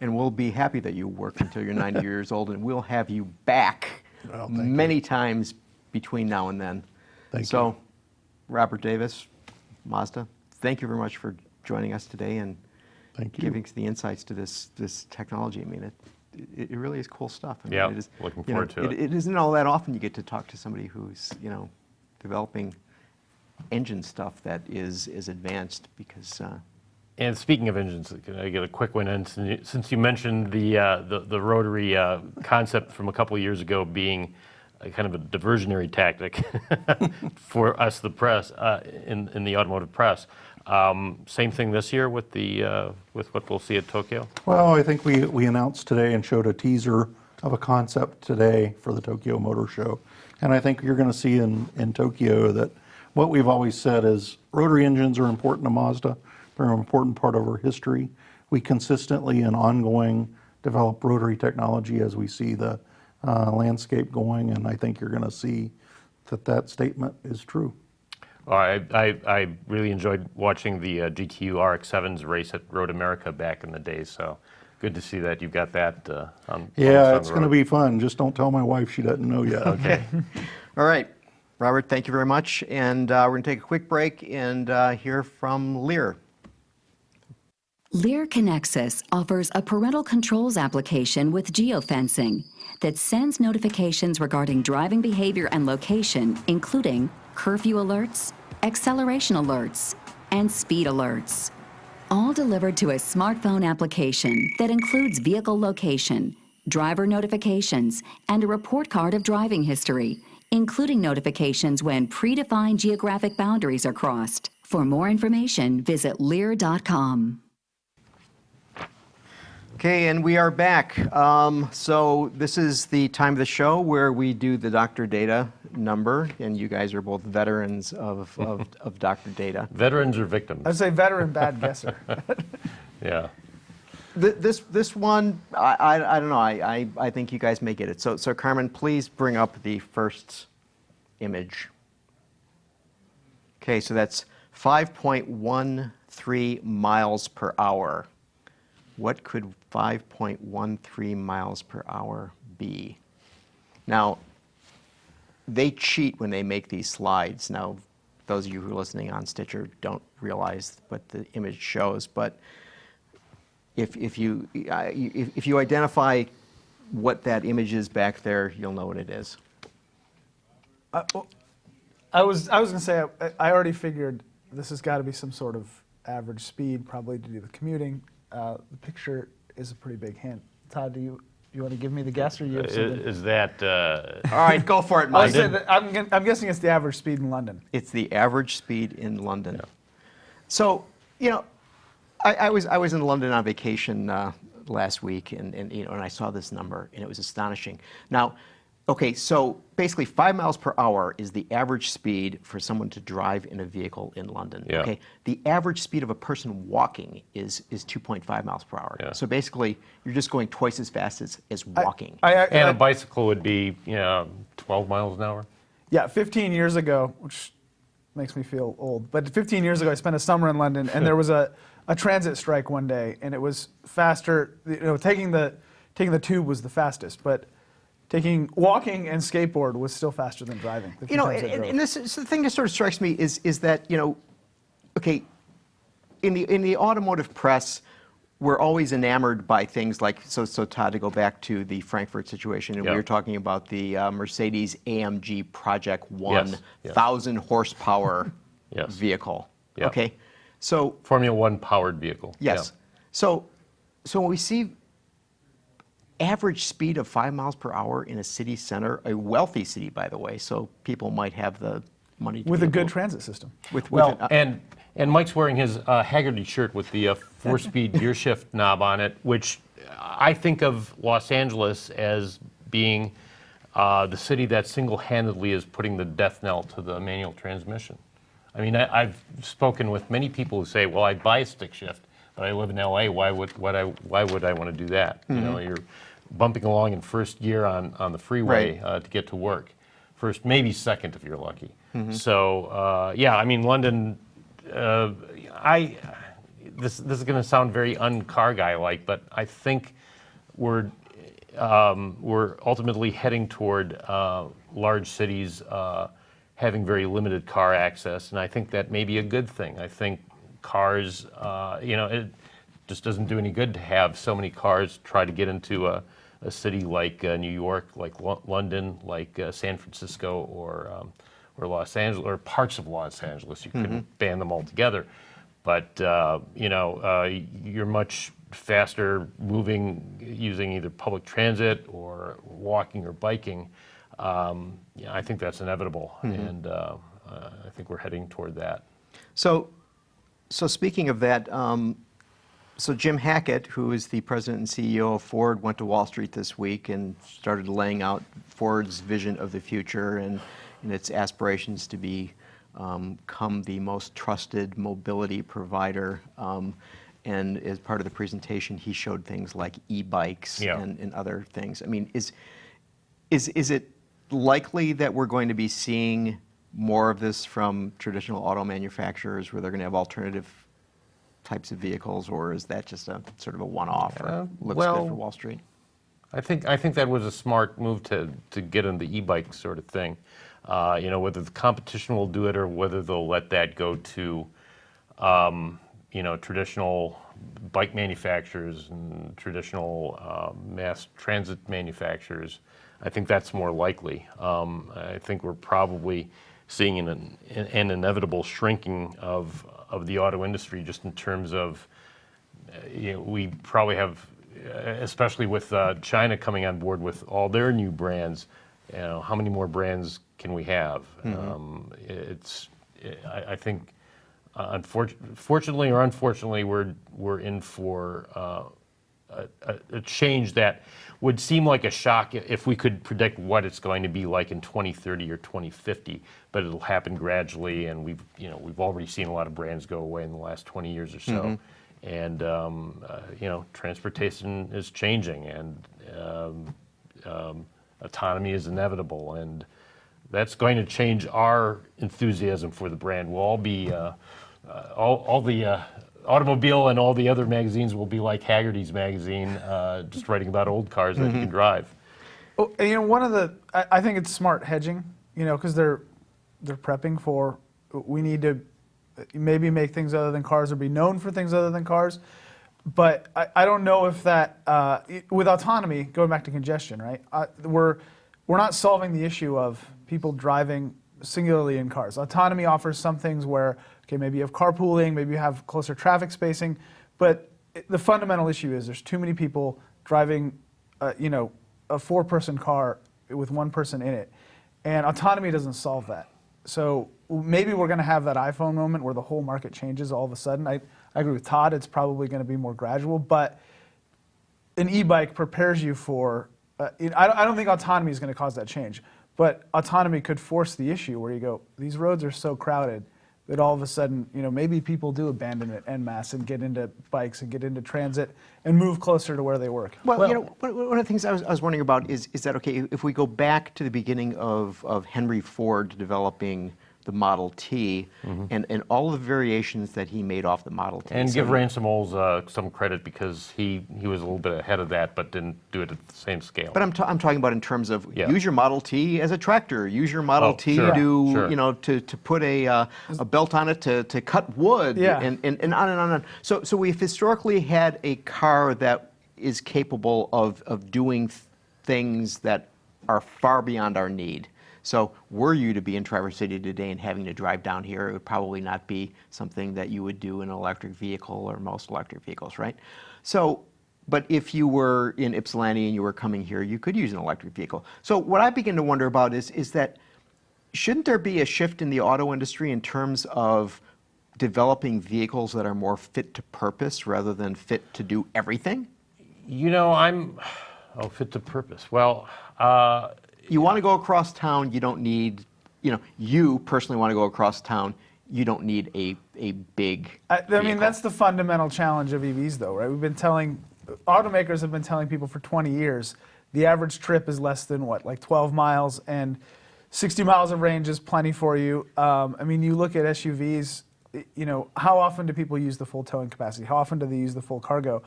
And we'll be happy that you work until you're 90 years old, and we'll have you back Well, thank you. many times between now and then. Thank so, you. Robert Davis, Mazda, thank you very much for joining us today and Thank you. giving us the insights to this technology. I mean, it really is cool stuff. I mean, Yeah, it is, looking you know, forward to it. It isn't all that often you get to talk to somebody who's, developing engine stuff that is advanced because. And speaking of engines, can I get a quick one in? Since you mentioned the rotary concept from a couple of years ago being a kind of a diversionary tactic for us, the press, in the automotive press. Same thing this year with with what we'll see at Tokyo? Well, I think we announced today and showed a teaser of a concept today for the Tokyo Motor Show. And I think you're going to see in Tokyo that what we've always said is rotary engines are important to Mazda. They're an important part of our history. We consistently and ongoing develop rotary technology as we see the landscape going, and I think you're going to see that statement is true. I really enjoyed watching the GTU RX-7s race at Road America back in the day, so good to see that you've got that on. Yeah, it's going to be fun. Just don't tell my wife, she doesn't know yet. Okay. All right, Robert, thank you very much. And we're going to take a quick break and hear from Lear. Lear Connexus offers a parental controls application with geofencing that sends notifications regarding driving behavior and location, including curfew alerts, acceleration alerts, and speed alerts. All delivered to a smartphone application that includes vehicle location, driver notifications, and a report card of driving history, including notifications when predefined geographic boundaries are crossed. For more information, visit Lear.com. Okay, and we are back. So this is the time of the show where we do the Dr. Data number, and you guys are both veterans of Dr. Data. Veterans or victims? I'd say veteran bad guesser. Yeah. This one, I don't know. I think you guys may get it. So Carmen, please bring up the first image. Okay, so that's 5.13 miles per hour. What could 5.13 miles per hour be? Now, they cheat when they make these slides. Now, those of you who are listening on Stitcher don't realize what the image shows, but if you identify what that image is back there, you'll know what it is. I was going to say, I already figured this has got to be some sort of average speed, probably to do with commuting. The picture is a pretty big hint. Todd, do you want to give me the guess, or you have something? Is that? All right, go for it, I Mike. would say that I'm guessing it's the average speed in London. It's the average speed in London. So, I was in London on vacation last week, and I saw this number, and it was astonishing. Now, okay, so basically 5 miles per hour is the average speed for someone to drive in a vehicle in London. Yeah. Okay, the average speed of a person walking is 2.5 miles per hour. Yeah. So basically, you're just going twice as fast as walking. And a bicycle would be 12 miles an hour. Yeah, 15 years ago, which makes me feel old, but 15 years ago I spent a summer in London, and there was a transit strike one day, and it was faster. Taking the tube was the fastest, but walking and skateboard was still faster than driving. And this is the thing that sort of strikes me is that okay, in the automotive press, we're always enamored by things like so Todd, to go back to the Frankfurt situation, and we were talking about the Mercedes AMG Project 1 1,000 horsepower vehicle. Yeah. Okay, so Formula One powered vehicle. yes, so when we see average speed of 5 miles per hour in a city center, a wealthy city, by the way, so people might have the money to with be a able good to- transit system. with Well, an- and Mike's wearing his Hagerty shirt with the 4-speed gear shift knob on it, which I think of Los Angeles as being the city that single-handedly is putting the death knell to the manual transmission. I mean, I've spoken with many people who say, well, I'd buy a stick shift, but I live in LA, why would I want to do that? You know, you're bumping along in first gear on the freeway to get to work. First, maybe second if you're lucky. So, yeah, I mean, London, this is going to sound very un-car guy-like, but I think we're ultimately heading toward large cities having very limited car access, and I think that may be a good thing. I think cars, you know, it just doesn't do any good to have so many cars try to get into a city like New York, like London, like San Francisco, or Los Angeles, or parts of Los Angeles. You couldn't ban them altogether, but you know, you're much faster moving using either public transit or walking or biking. Yeah, I think that's inevitable, and I think we're heading toward that. So speaking of that, so Jim Hackett, who is the president and CEO of Ford, went to Wall Street this week and started laying out Ford's vision of the future and its aspirations to become the most trusted mobility provider. And as part of the presentation, he showed things like e-bikes and other things. I mean, is it likely that we're going to be seeing more of this from traditional auto manufacturers where they're going to have alternative types of vehicles, or is that just a sort of a one-off or looks good for Wall Street? I think that was a smart move to get in the e-bike sort of thing. You know, whether the competition will do it or whether they'll let that go to you know, traditional bike manufacturers and traditional mass transit manufacturers, I think that's more likely. I think we're probably seeing an inevitable shrinking of the auto industry just in terms of, you know, we probably have, especially with China coming on board with all their new brands, you know, how many more brands can we have? I think, fortunately or unfortunately, we're in for a change that would seem like a shock if we could predict what it's going to be like in 2030 or 2050, but it'll happen gradually, and we've already seen a lot of brands go away in the last 20 years or so, and you know, transportation is changing, and autonomy is inevitable, and that's going to change our enthusiasm for the brand. We'll all be all the automobile and all the other magazines will be like Hagerty's magazine, just writing about old cars that you can drive. Oh, and, you know, I think it's smart hedging, you know, because they're prepping for, we need to maybe make things other than cars or be known for things other than cars. But I don't know if that, with autonomy, going back to congestion, right? We're not solving the issue of people driving singularly in cars. Autonomy offers some things where, okay, maybe you have carpooling, maybe you have closer traffic spacing, but the fundamental issue is there's too many people driving, you know, a four-person car with one person in it, and autonomy doesn't solve that. So maybe we're going to have that iPhone moment where the whole market changes all of a sudden. I agree with Todd, it's probably going to be more gradual, but an e-bike prepares you for, I don't think autonomy is going to cause that change, but autonomy could force the issue where you go, these roads are so crowded that all of a sudden, you know, maybe people do abandon it en masse and get into bikes and get into transit and move closer to where they work. Well, you know, one of the things I was wondering about is that, okay, if we go back to the beginning of Henry Ford developing the Model T and all the variations that he made off the Model T. And give Ransom Olds some credit because he was a little bit ahead of that, but didn't do it at the same scale. But I'm talking about in terms of use your Model T as a tractor, use your Model T to you know to put a belt on it to cut wood, and on and on and on. So we've historically had a car that is capable of doing things that are far beyond our need. So were you to be in Traverse City today and having to drive down here, it would probably not be something that you would do in an electric vehicle or most electric vehicles, right? So, but if you were in Ypsilanti and you were coming here, you could use an electric vehicle. So what I begin to wonder about is that shouldn't there be a shift in the auto industry in terms of developing vehicles that are more fit to purpose rather than fit to do everything? Fit to purpose. Well, You want to go across town, you don't need, you personally want to go across town, you don't need a big I mean, vehicle. that's the fundamental challenge of EVs, though, right? Automakers have been telling people for 20 years, the average trip is less than what, like 12 miles, and 60 miles of range is plenty for you. I mean, you look at SUVs, how often do people use the full towing capacity? How often do they use the full cargo?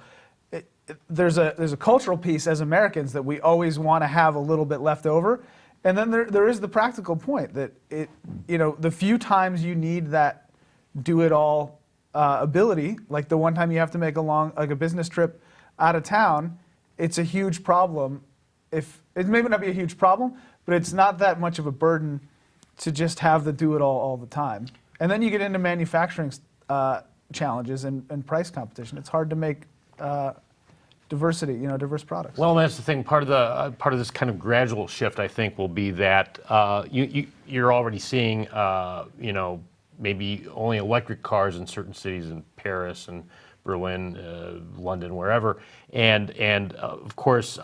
There's a cultural piece as Americans that we always want to have a little bit left over. And then there is the practical point that the few times you need that do-it-all ability, like the one time you have to make a business trip out of town, it's a huge problem. If it may not be a huge problem, but it's not that much of a burden to just have the do-it-all all the time. And then you get into manufacturing challenges and price competition. It's hard to make diversity, diverse products. well, that's the thing. Part of this kind of gradual shift, I think, will be that you're already seeing, maybe only electric cars in certain cities in Paris and Berlin, London, wherever, and of course,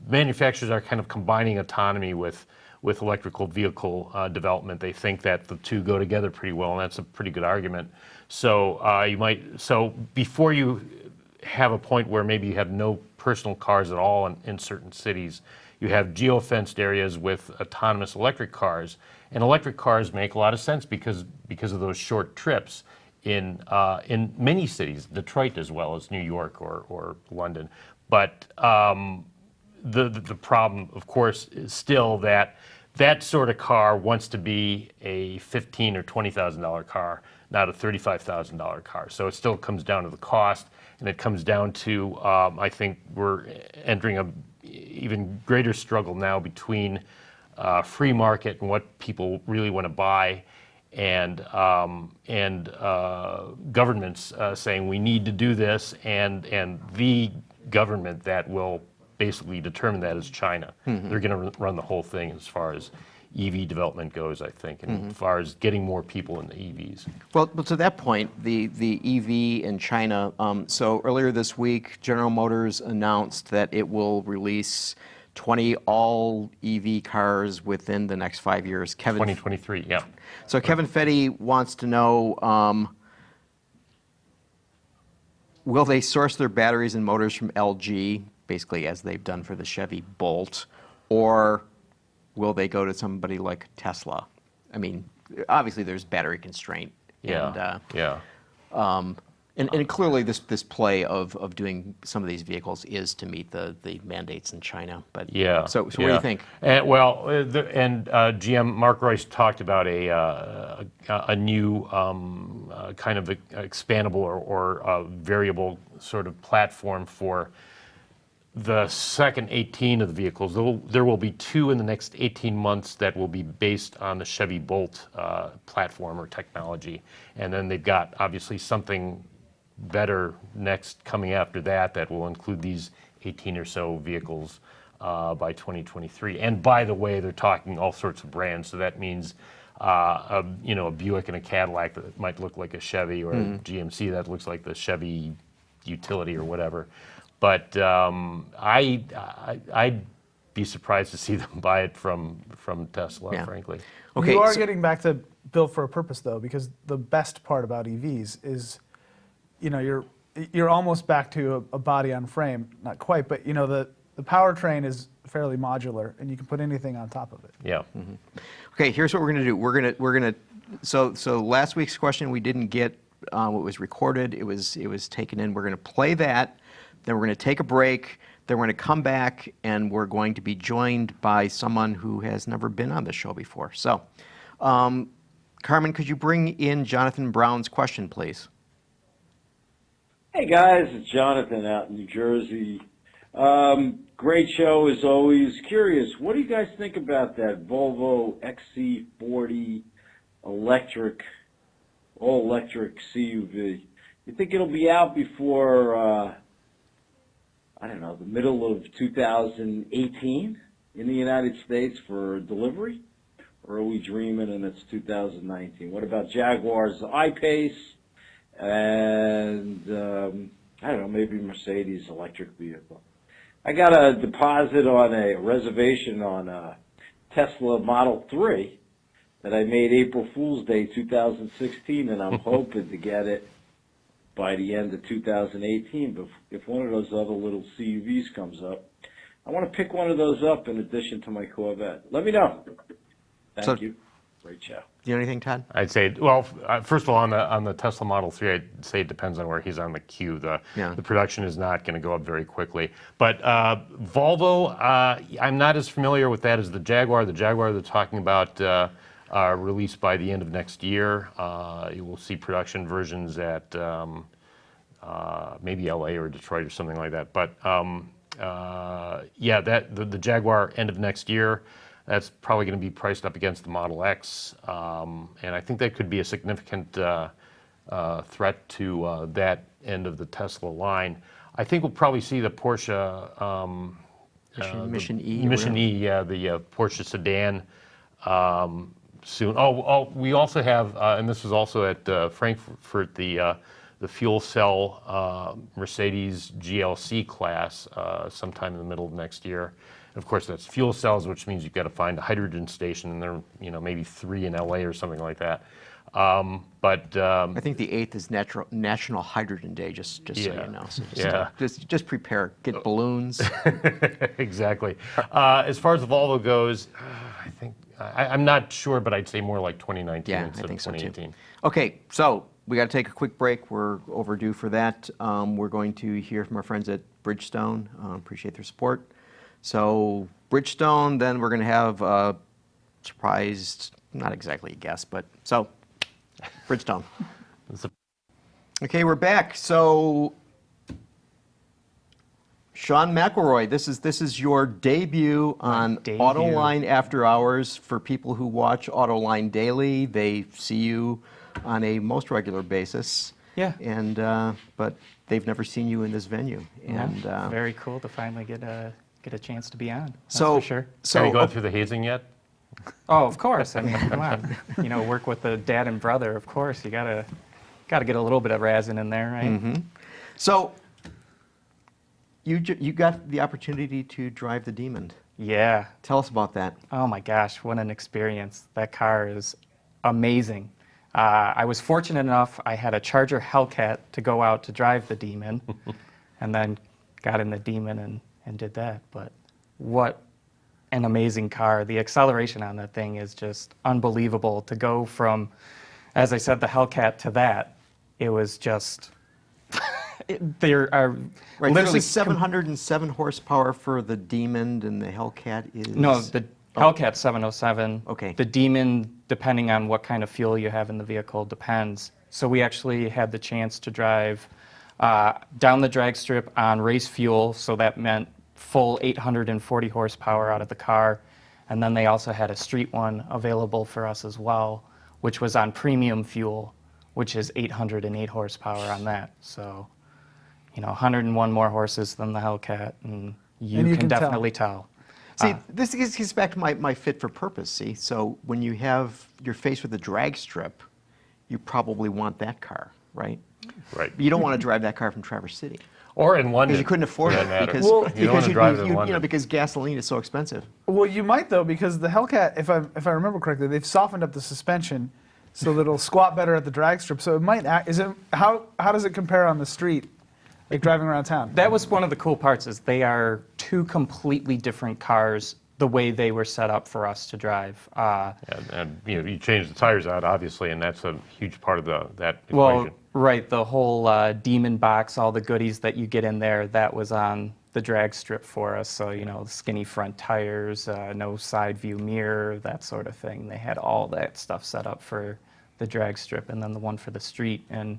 manufacturers are kind of combining autonomy with electrical vehicle development. They think that the two go together pretty well, and that's a pretty good argument. So before you have a point where maybe you have no personal cars at all in certain cities, you have geo-fenced areas with autonomous electric cars, and electric cars make a lot of sense because of those short trips in many cities, Detroit as well as New York or London. But the problem, of course, is still that sort of car wants to be a $15,000 or $20,000 car, not a $35,000 car. So it still comes down to the cost, and it comes down to, I think we're entering a even greater struggle now between free market and what people really want to buy, and governments saying we need to do this, and the government that will basically determine that is China. They're going to run the whole thing as far as EV development goes, I think, and as far as getting more people in the EVs. Well, to that point, the EV in China, so earlier this week, General Motors announced that it will release 20 all EV cars within the next 5 years. 2023, yeah. So Kevin Fetty wants to know, will they source their batteries and motors from LG, basically as they've done for the Chevy Bolt, or will they go to somebody like Tesla? I mean, obviously there's battery constraint. Yeah, And clearly this play of doing some of these vehicles is to meet the mandates in China. But yeah. So what do you think? And, GM Mark Royce talked about a new kind of expandable or variable sort of platform for the second 18 of the vehicles. There will be 2 in the next 18 months that will be based on the Chevy Bolt platform or technology, and then they've got obviously something better next coming after that will include these 18 or so vehicles by 2023. And by the way, they're talking all sorts of brands, so that means a Buick and a Cadillac that might look like a Chevy, or a GMC that looks like the Chevy Utility or whatever. But I'd be surprised to see them buy it from Tesla, frankly. Okay, You are getting back to built for a purpose, though, because the best part about EVs is, you're almost back to a body on frame, not quite, but the powertrain is fairly modular, and you can put anything on top of it. Yeah. Okay, here's what we're going to do. We're going to. So last week's question we didn't get. It was recorded. It was taken in. We're going to play that. Then we're going to take a break. Then we're going to come back, and we're going to be joined by someone who has never been on the show before. So, Carmen, could you bring in Jonathan Brown's question, please? Hey guys, it's Jonathan out in New Jersey. Great show as always. Curious, what do you guys think about that Volvo XC40 electric, all electric CUV? You think it'll be out before, the middle of 2018 in the United States for delivery? Or are we dreaming and it's 2019? What about Jaguar's I-Pace? And I don't know, maybe Mercedes electric vehicle. I got a deposit on a reservation on a Tesla Model 3 that I made April Fool's Day 2016, and I'm hoping to get it by the end of 2018. But if one of those other little CUVs comes up, I want to pick one of those up in addition to my Corvette. Let me know. Thank you. Great show. Do you know anything, Todd? I'd say, well, first of all, on the Tesla Model 3, I'd say it depends on where he's on the queue. The production is not going to go up very quickly. But Volvo, I'm not as familiar with that as the Jaguar. The Jaguar they're talking about released by the end of next year. You will see production versions at maybe LA or Detroit or something like that. But yeah, the Jaguar end of next year. That's probably going to be priced up against the Model X, and I think that could be a significant threat to that end of the Tesla line. I think we'll probably see the Porsche Mission E. Mission E, yeah, the Porsche sedan soon. We also have, and this was also at Frankfurt, the fuel cell Mercedes GLC class sometime in the middle of next year. Of course, that's fuel cells, which means you've got to find a hydrogen station, and there are maybe 3 in LA or something like that. But I think the 8th is National Hydrogen Day, just so you know. So just prepare, get balloons. Exactly. As far as the Volvo goes, I think I'm not sure, but I'd say more like 2019 instead of 2018. So okay, so we got to take a quick break. We're overdue for that. We're going to hear from our friends at Bridgestone. Appreciate their support. So Bridgestone, then we're going to have a surprised, not exactly a guess, but so Bridgestone. Okay, we're back. So Sean McElroy, this is your debut on Autoline After Hours. For people who watch Autoline daily, they see you on a most regular basis. Yeah. And but they've never seen you in this venue. And very cool to finally get a chance to be on. That's so for sure. So, have you gone through the hazing yet? Oh, of course. I mean, come on. Work with the dad and brother. Of course, you gotta get a little bit of razzing in there, right? Mm-hmm. So you got the opportunity to drive the Demon. Yeah. Tell us about that. Oh my gosh, what an experience! That car is amazing. I was fortunate enough. I had a Charger Hellcat to go out to drive the Demon, and then got in the Demon and did that. But what an amazing car. The acceleration on that thing is just unbelievable. To go from, as I said, the Hellcat to that, it was just, there are right, literally... This is 707 horsepower for the Demon, and the Hellcat is... No, the Hellcat's 707. Okay. The Demon, depending on what kind of fuel you have in the vehicle, depends. So we actually had the chance to drive down the drag strip on race fuel, so that meant full 840 horsepower out of the car. And then they also had a street one available for us as well, which was on premium fuel, which is 808 horsepower on that. So, 101 more horses than the Hellcat, and you can definitely tell. See, this gets back to my fit for purpose, see? So when you're faced with a drag strip, you probably want that car, right? Right. You don't want to drive that car from Traverse City. Or in London. Because you couldn't afford it. Because you don't want to drive it in London. Because gasoline is so expensive. Well, you might though, because the Hellcat, if I remember correctly, they've softened up the suspension so that it'll squat better at the drag strip. So it might act. How does it compare on the street, like driving around town? That was one of the cool parts. Is they are two completely different cars. The way they were set up for us to drive. And you change the tires out, obviously, and that's a huge part of that equation. Well, right, the whole Demon box, all the goodies that you get in there, that was on the drag strip for us. So, skinny front tires, no side view mirror, that sort of thing. They had all that stuff set up for the drag strip, and then the one for the street. And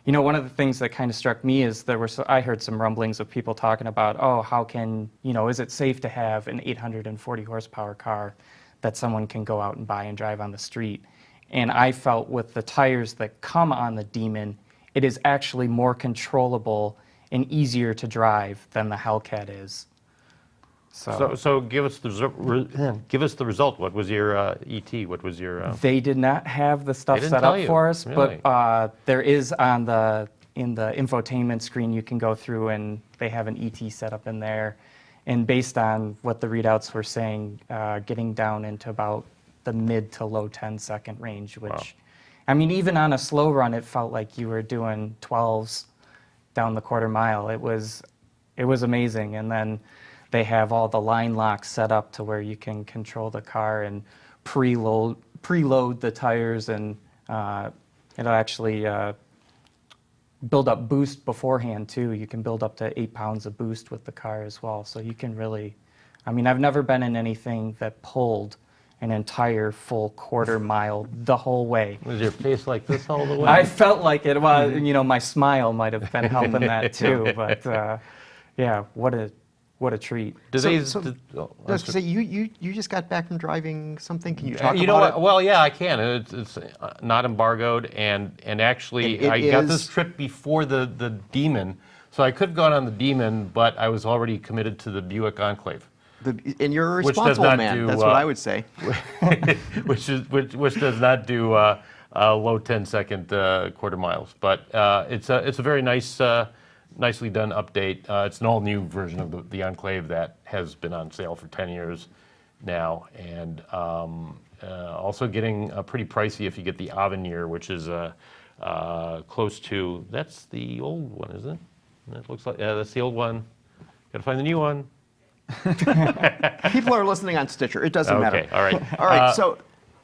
one of the things that kind of struck me is I heard some rumblings of people talking about, how can, is it safe to have an 840 horsepower car that someone can go out and buy and drive on the street? And I felt with the tires that come on the Demon, it is actually more controllable and easier to drive than the Hellcat is. So give us the result. What was your ET? What was your? They did not have the stuff set up for us, really? but there is on the in the infotainment screen, you can go through and they have an ET set up in there. And based on what the readouts were saying, getting down into about the mid to low 10-second range, which, I mean, even on a slow run, it felt like you were doing 12s down the quarter mile. It was amazing. And then they have all the line locks set up to where you can control the car and preload the tires, and it'll actually build up boost beforehand too. You can build up to 8 pounds of boost with the car as well. So you can really, I mean, I've never been in anything that pulled an entire full quarter mile the whole way. Was your face like this all the way? I felt like it was, you know, my smile might have been helping that too, but yeah, what a treat. Do So- they? so- do- oh, I I'm was gonna sorry. say, you just got back from driving something. Can you talk You know about what? it? Well, yeah, I can. It's not embargoed, and actually, It I got this is- trip before the Demon, so I could have gone on the Demon, but I was already committed to the Buick Enclave, And you're a Which does responsible not man. do, That's what I would say. which does not do low 10-second quarter miles. But it's a very nice, nicely done update. It's an all-new version of the Enclave that has been on sale for 10 years now, and also getting pretty pricey if you get the Avenir, which is close to, that's the old one, isn't it? It looks like, yeah, that's the old one. Got to find the new one. People are listening on Stitcher. It doesn't matter. Okay, all right. All right.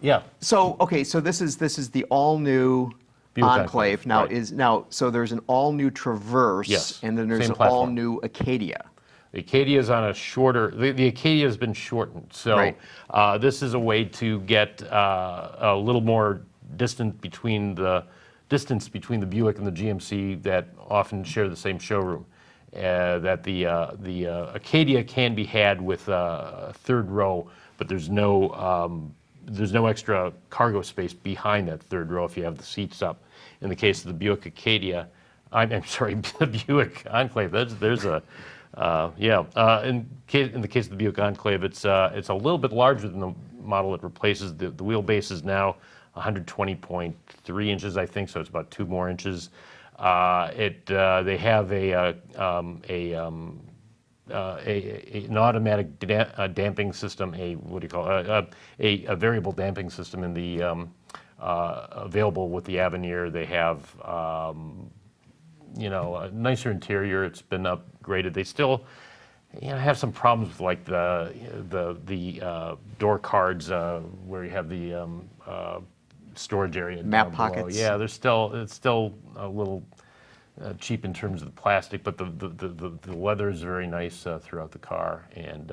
Yeah. So this is the all new Buick Enclave. Enclave, right. So there's an all new Traverse. Yes, And then there's same an platform. all new Acadia. The Acadia is on a shorter, the Acadia has been shortened. So Right. this is a way to get a little more distance between the Buick and the GMC that often share the same showroom. That the Acadia can be had with a third row, but there's no extra cargo space behind that third row if you have the seats up. In the case of the Buick Acadia, I'm sorry, the Buick Enclave. There's a in the case of the Buick Enclave, it's a little bit larger than the model it replaces. The wheelbase is now 120.3 inches, I think, so it's about 2 more inches. They have an automatic damping system, a variable damping system in the available with the Avenir. They have a nicer interior. It's been upgraded. They still have some problems with like the door cards where you have the storage area. Map down below. pockets. Yeah, it's still a little cheap in terms of the plastic, but the leather is very nice throughout the car, and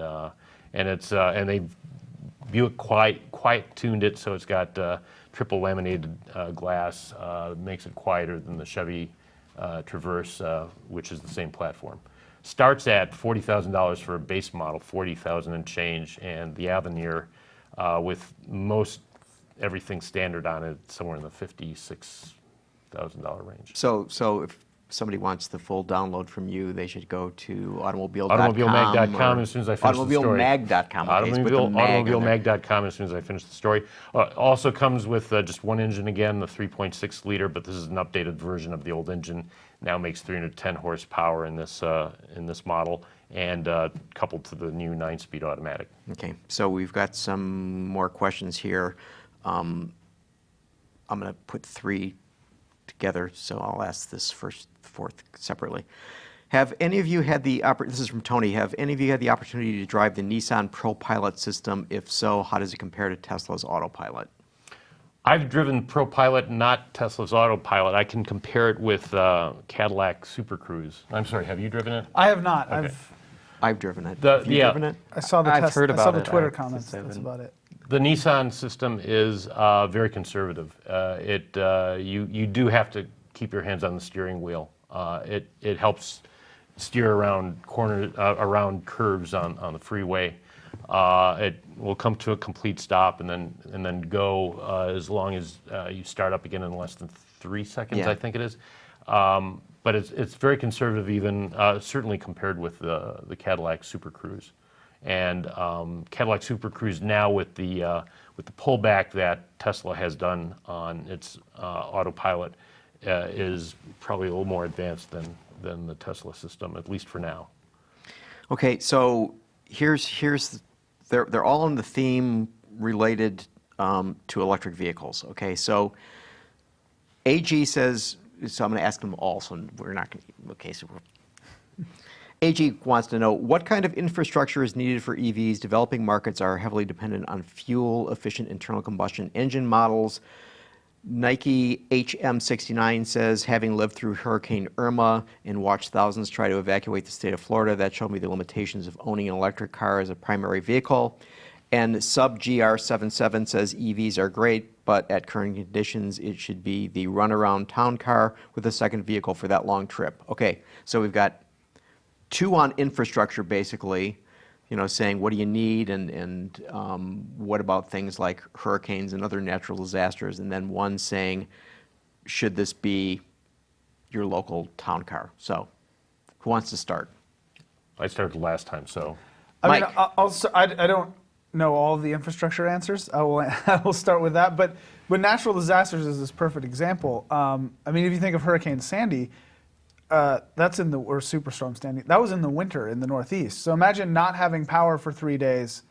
Buick quiet tuned it so it's got triple laminated glass, makes it quieter than the Chevy Traverse, which is the same platform. Starts at $40,000 for a base model, $40,000 and change, and the Avenir with most everything standard on it, somewhere in the $56,000 range. So if somebody wants the full download from you, they should go to automobile.com. Automobilemag.com as soon as I finish the story. Automobilemag.com. Okay, so put the mag on there. Automobilemag.com as soon as I finish the story. Also comes with just one engine again, the 3.6 liter, but this is an updated version of the old engine. Now makes 310 horsepower in this model, and coupled to the new 9-speed automatic. Okay, so we've got some more questions here. I'm going to put 3 together, so I'll ask this fourth separately. Have any of you had this is from Tony, have any of you had the opportunity to drive the Nissan ProPilot system? If so, how does it compare to Tesla's Autopilot? I've driven ProPilot, not Tesla's Autopilot. I can compare it with Cadillac Super Cruise. I'm sorry, have you driven it? I have not. Okay. I've driven it. The- Have you yeah. driven it? I saw the I've heard I saw about the it. Twitter I comments. just That's haven't. about it. The Nissan system is very conservative. You do have to keep your hands on the steering wheel. It helps steer around around curves on the freeway. It will come to a complete stop and then go as long as you start up again in less than 3 seconds, Yeah. I think it is. But it's very conservative, even certainly compared with the Cadillac Super Cruise. And Cadillac Super Cruise now with the pullback that Tesla has done on its autopilot is probably a little more advanced than the Tesla system, at least for now. Okay, so they're all in the theme related to electric vehicles. Okay, so AG says, so I'm going to ask them all, so we're not going to, okay, so AG wants to know, what kind of infrastructure is needed for EVs? Developing markets are heavily dependent on fuel-efficient internal combustion engine models. Nike HM69 says, having lived through Hurricane Irma and watched thousands try to evacuate the state of Florida, that showed me the limitations of owning an electric car as a primary vehicle. And SubGR77 says, EVs are great, but at current conditions, it should be the runaround town car with a second vehicle for that long trip. Okay, so we've got two on infrastructure, basically, you know, saying what do you need, and what about things like hurricanes and other natural disasters, and then one saying, should this be your local town car? So, who wants to start? I started last time, so. I mean, Mike. I don't know all of the infrastructure answers. I will start with that. But natural disasters is this perfect example. I mean, if you think of Hurricane Sandy, that's in the, or Superstorm Sandy, that was in the winter in the Northeast. So imagine not having power for 3 days,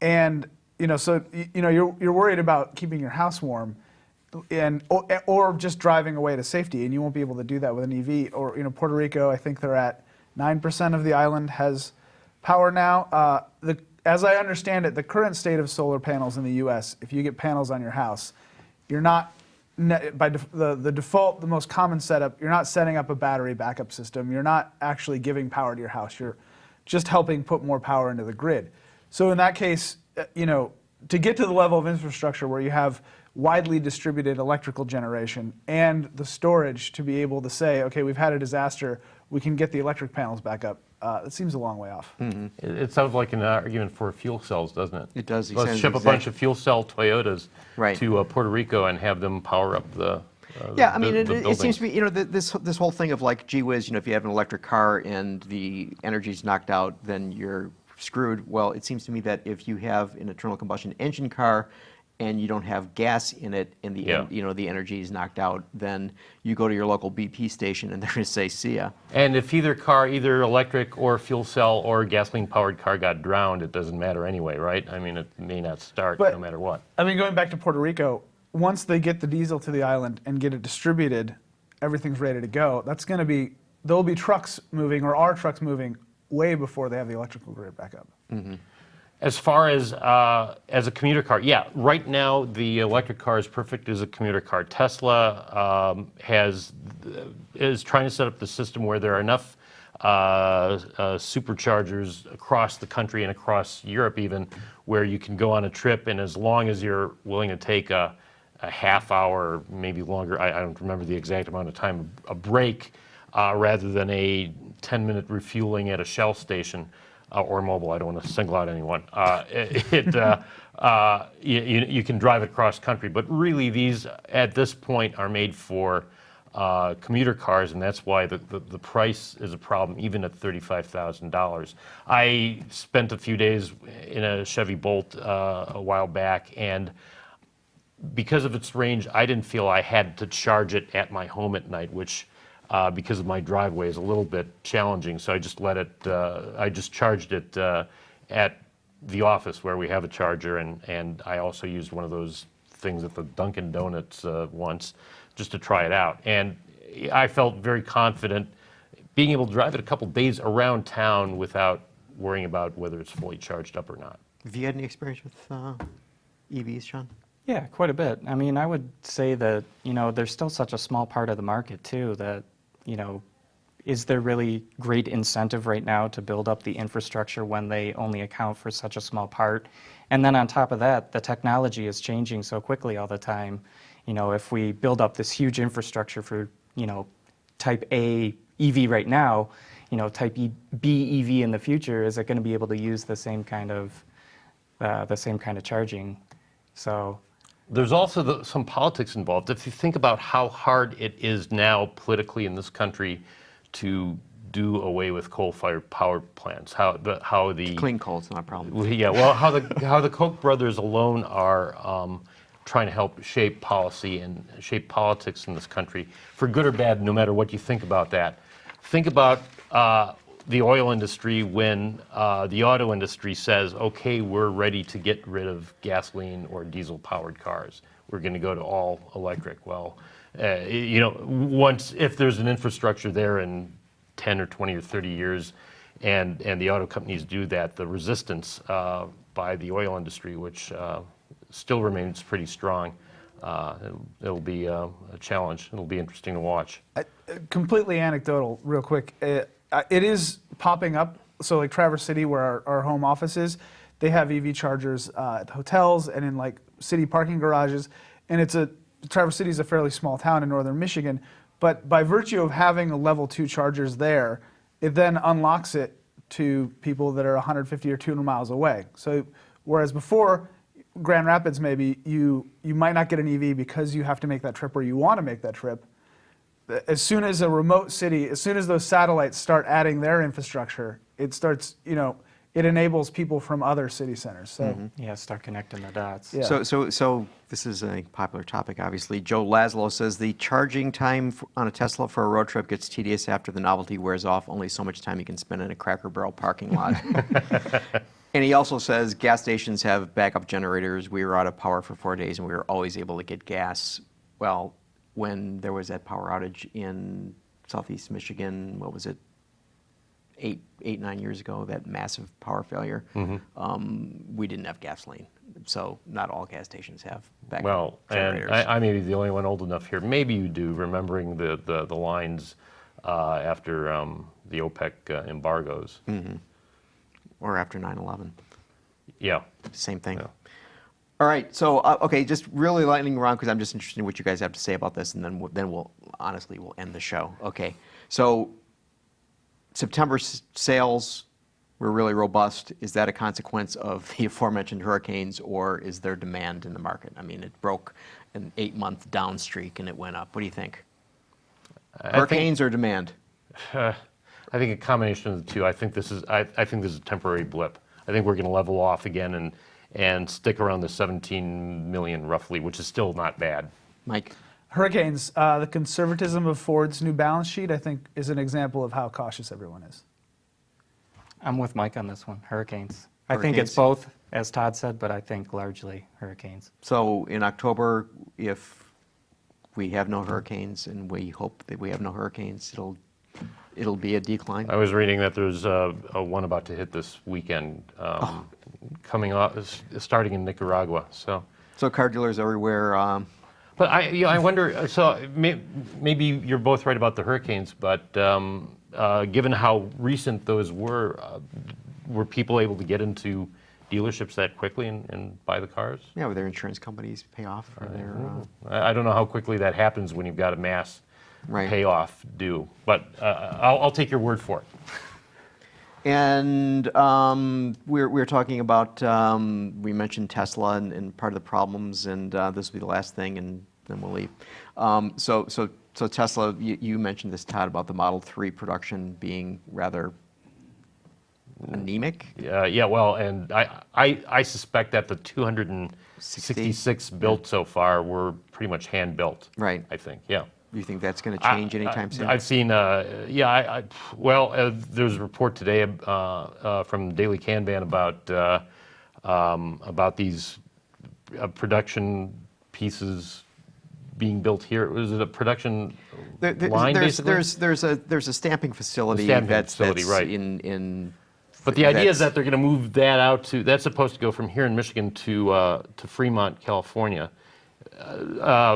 and so you're worried about keeping your house warm, and or just driving away to safety, and you won't be able to do that with an EV. Or Puerto Rico, I think they're at 9% of the island has power now. As I understand it, the current state of solar panels in the U.S., if you get panels on your house, you're not, by the default, the most common setup, you're not setting up a battery backup system. You're not actually giving power to your house. You're just helping put more power into the grid. So in that case, to get to the level of infrastructure where you have widely distributed electrical generation and the storage to be able to say, okay, we've had a disaster, we can get the electric panels back up. It seems a long way off. Mm-hmm. It sounds like an argument for fuel cells, doesn't it? It does. Let's ship a bunch of fuel cell Toyotas Right. to Puerto Rico and have them power up the Yeah, I mean, it buildings. seems to be, this whole thing of like, gee whiz, if you have an electric car and the energy's knocked out, then you're screwed. Well, it seems to me that if you have an internal combustion engine car and you don't have gas in it, and the energy is knocked out, then you go to your local BP station and they're going to say, see ya. And if either electric or fuel cell or gasoline-powered car got drowned, it doesn't matter anyway, right? I mean, it may not start no matter what. I mean, going back to Puerto Rico, once they get the diesel to the island and get it distributed, everything's ready to go. That's going to be, there'll be trucks moving, or are trucks moving, way before they have the electrical grid back up. Mm-hmm. As far as a commuter car, yeah, right now the electric car is perfect as a commuter car. Tesla is trying to set up the system where there are enough superchargers across the country and across Europe even, where you can go on a trip, and as long as you're willing to take a half hour, maybe longer, I don't remember the exact amount of time, a break, rather than a 10-minute refueling at a Shell station, or mobile, I don't want to single out anyone. You can drive it cross country, but really these, at this point, are made for commuter cars, and that's why the price is a problem, even at $35,000. I spent a few days in a Chevy Bolt a while back, and because of its range, I didn't feel I had to charge it at my home at night, which because of my driveway is a little bit challenging, so I just I just charged it at the office where we have a charger, and I also used one of those things at the Dunkin' Donuts once just to try it out. And I felt very confident being able to drive it a couple days around town without worrying about whether it's fully charged up or not. Have you had any experience with EVs, Sean? Yeah, quite a bit. I mean, I would say that, there's still such a small part of the market, too, that, is there really great incentive right now to build up the infrastructure when they only account for such a small part? And then on top of that, the technology is changing so quickly all the time. If we build up this huge infrastructure for, type A EV right now, type B EV in the future, is it going to be able to use the same kind of charging? So there's also some politics involved. If you think about how hard it is now politically in this country to do away with coal-fired power plants, how the Clean coal, it's not a problem. yeah, well, how the Koch brothers alone are trying to help shape policy and shape politics in this country, for good or bad, no matter what you think about that. Think about the oil industry when the auto industry says, okay, we're ready to get rid of gasoline or diesel-powered cars. We're going to go to all electric. Well, you know, if there's an infrastructure there in 10 or 20 or 30 years, and the auto companies do that, the resistance by the oil industry, which still remains pretty strong, it'll be a challenge. It'll be interesting to watch. Completely anecdotal, real quick. It is popping up. So like Traverse City, where our home office is, they have EV chargers at hotels and in like city parking garages. And Traverse City is a fairly small town in northern Michigan. But by virtue of having a level 2 chargers there, it then unlocks it to people that are 150 or 200 miles away. So whereas before, Grand Rapids maybe, you might not get an EV because you have to make that trip or you want to make that trip. As soon as a remote city, as soon as those satellites start adding their infrastructure, it starts, you know, it enables people from other city centers. So Yeah, start connecting the dots. Yeah. So this is a popular topic, obviously. Joe Laszlo says the charging time on a Tesla for a road trip gets tedious after the novelty wears off. Only so much time you can spend in a Cracker Barrel parking lot. And he also says gas stations have backup generators. We were out of power for 4 days, and we were always able to get gas. Well, when there was that power outage in southeast Michigan, what was it, 9 years ago, that massive power failure, we didn't have gasoline. So not all gas stations have backup generators. And I may be the only one old enough here. Maybe you do, remembering the lines after the OPEC embargoes. Or after 9/11. Yeah. Same thing. Yeah. All right, so, okay, just really lightning round because I'm just interested in what you guys have to say about this, and then we'll honestly, we'll end the show. Okay, so September sales were really robust. Is that a consequence of the aforementioned hurricanes, or is there demand in the market? I mean, it broke an 8-month down streak and it went up. What do you think? Hurricanes or demand? I think a combination of the two. I think this is a temporary blip. I think we're going to level off again and stick around the 17 million roughly, which is still not bad. Mike? Hurricanes, the conservatism of Ford's new balance sheet, I think, is an example of how cautious everyone is. I'm with Mike on this one, hurricanes. I think it's Hurricanes. both, as Todd said, but I think largely hurricanes. So in October, if we have no hurricanes, and we hope that we have no hurricanes, it'll be a decline. I was reading that there's a one about to hit this weekend, coming off, starting in Nicaragua. So car dealers everywhere. But I wonder. So maybe you're both right about the hurricanes, but given how recent those were people able to get into dealerships that quickly and buy the cars? Yeah, with their insurance companies pay off for their. I don't know how quickly that happens when you've got a mass Right. payoff due, but I'll take your word for it. And we're talking about, we mentioned Tesla and part of the problems, and this will be the last thing, and then we'll leave. So Tesla, you mentioned this, Todd, about the Model 3 production being rather anemic. Yeah, well, and I suspect that the 266 built so far were pretty much hand built. Right. I think, yeah. Do you think that's going to change anytime soon? I've seen, there's a report today from Daily Kanban about these production pieces being built here. Was it a production line, basically? There's a stamping facility that's right. in. But the idea is that they're going to move that out that's supposed to go from here in Michigan to Fremont, California.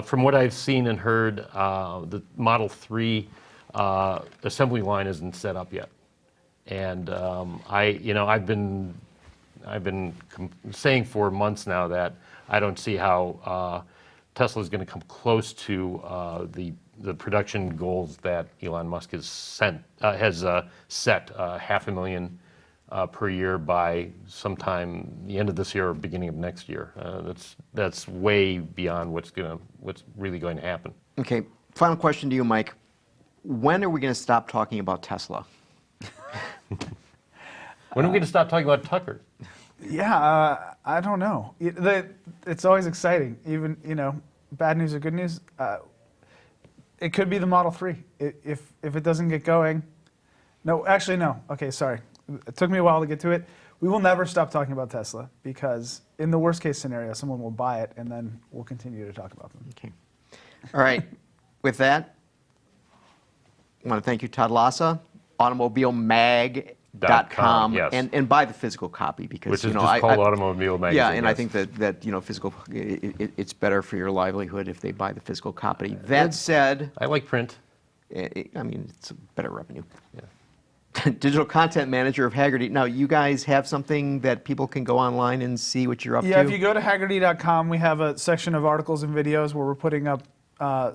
From what I've seen and heard, the Model 3 assembly line isn't set up yet, and I've been saying for months now that I don't see how Tesla is going to come close to the production goals that Elon Musk has set 500,000 per year by sometime the end of this year or beginning of next year. That's way beyond what's really going to happen. Okay, final question to you, Mike. When are we going to stop talking about Tesla? When are we going to stop talking about Tucker? I don't know. It's always exciting. Even, bad news or good news, it could be the Model 3. If it doesn't get going. No, actually, no. Okay, sorry. It took me a while to get to it. We will never stop talking about Tesla because in the worst case scenario, someone will buy it and then we'll continue to talk about them. Okay. All right. With that, I want to thank you, Todd Lassa, automobilemag.com, yes. and buy the physical copy because Which is just called Automobile Magazine. Yeah, and I yes. think that physical it's better for your livelihood if they buy the physical copy. That said, I like print. I mean it's a better revenue. Yeah. Digital content manager of Hagerty. Now you guys have something that people can go online and see what you're up to. Yeah, if you go to Hagerty.com, we have a section of articles and videos where we're putting up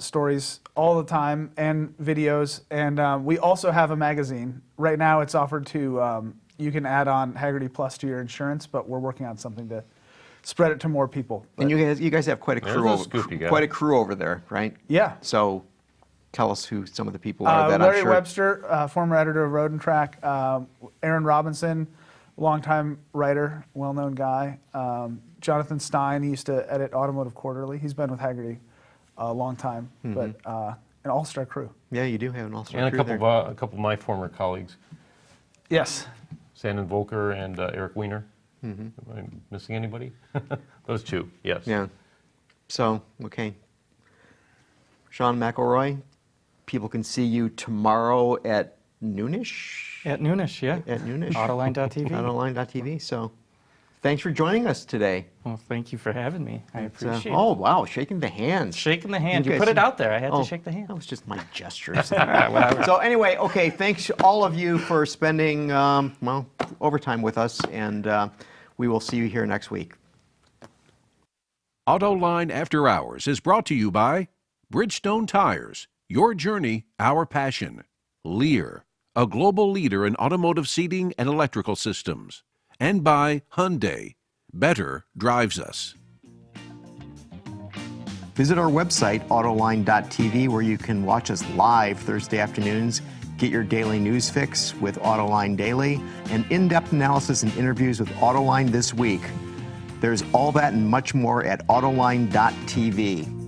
stories all the time and videos. And we also have a magazine. Right now it's offered to, you can add on Hagerty Plus to your insurance, but we're working on something to spread it to more people. And you guys have quite a crew There's a scoop you got. quite a crew over there, right? Yeah. So tell us who some of the people are that I'm Larry sure. Webster, former editor of Road and Track. Aaron Robinson, longtime writer, well-known guy. Jonathan Stein, he used to edit Automotive Quarterly. He's been with Hagerty a long time, but an all-star crew. Yeah, you do have an all-star And crew there. a couple of my former colleagues, Yes. Sandon Volker and Eric Weiner. Am I missing anybody? Those two, yes. Yeah. So, okay. Sean McElroy, people can see you tomorrow at noonish? At noonish, yeah. At noonish. Autoline.tv. Autoline.tv. So, thanks for joining us today. Well, thank you for having me. I It's, appreciate oh, it. wow, shaking the hands. Shaking the hand. You guys- put it out there. I had Oh, to shake the hand. That was just my gestures. Whatever. So anyway, okay, thanks all of you for spending, overtime with us, and we will see you here next week. Autoline After Hours is brought to you by Bridgestone Tires, your journey, our passion. Lear, a global leader in automotive seating and electrical systems. And by Hyundai, better drives us. Visit our website, autoline.tv, where you can watch us live Thursday afternoons, get your daily news fix with Autoline Daily, and in-depth analysis and interviews with Autoline This Week. There's all that and much more at autoline.tv.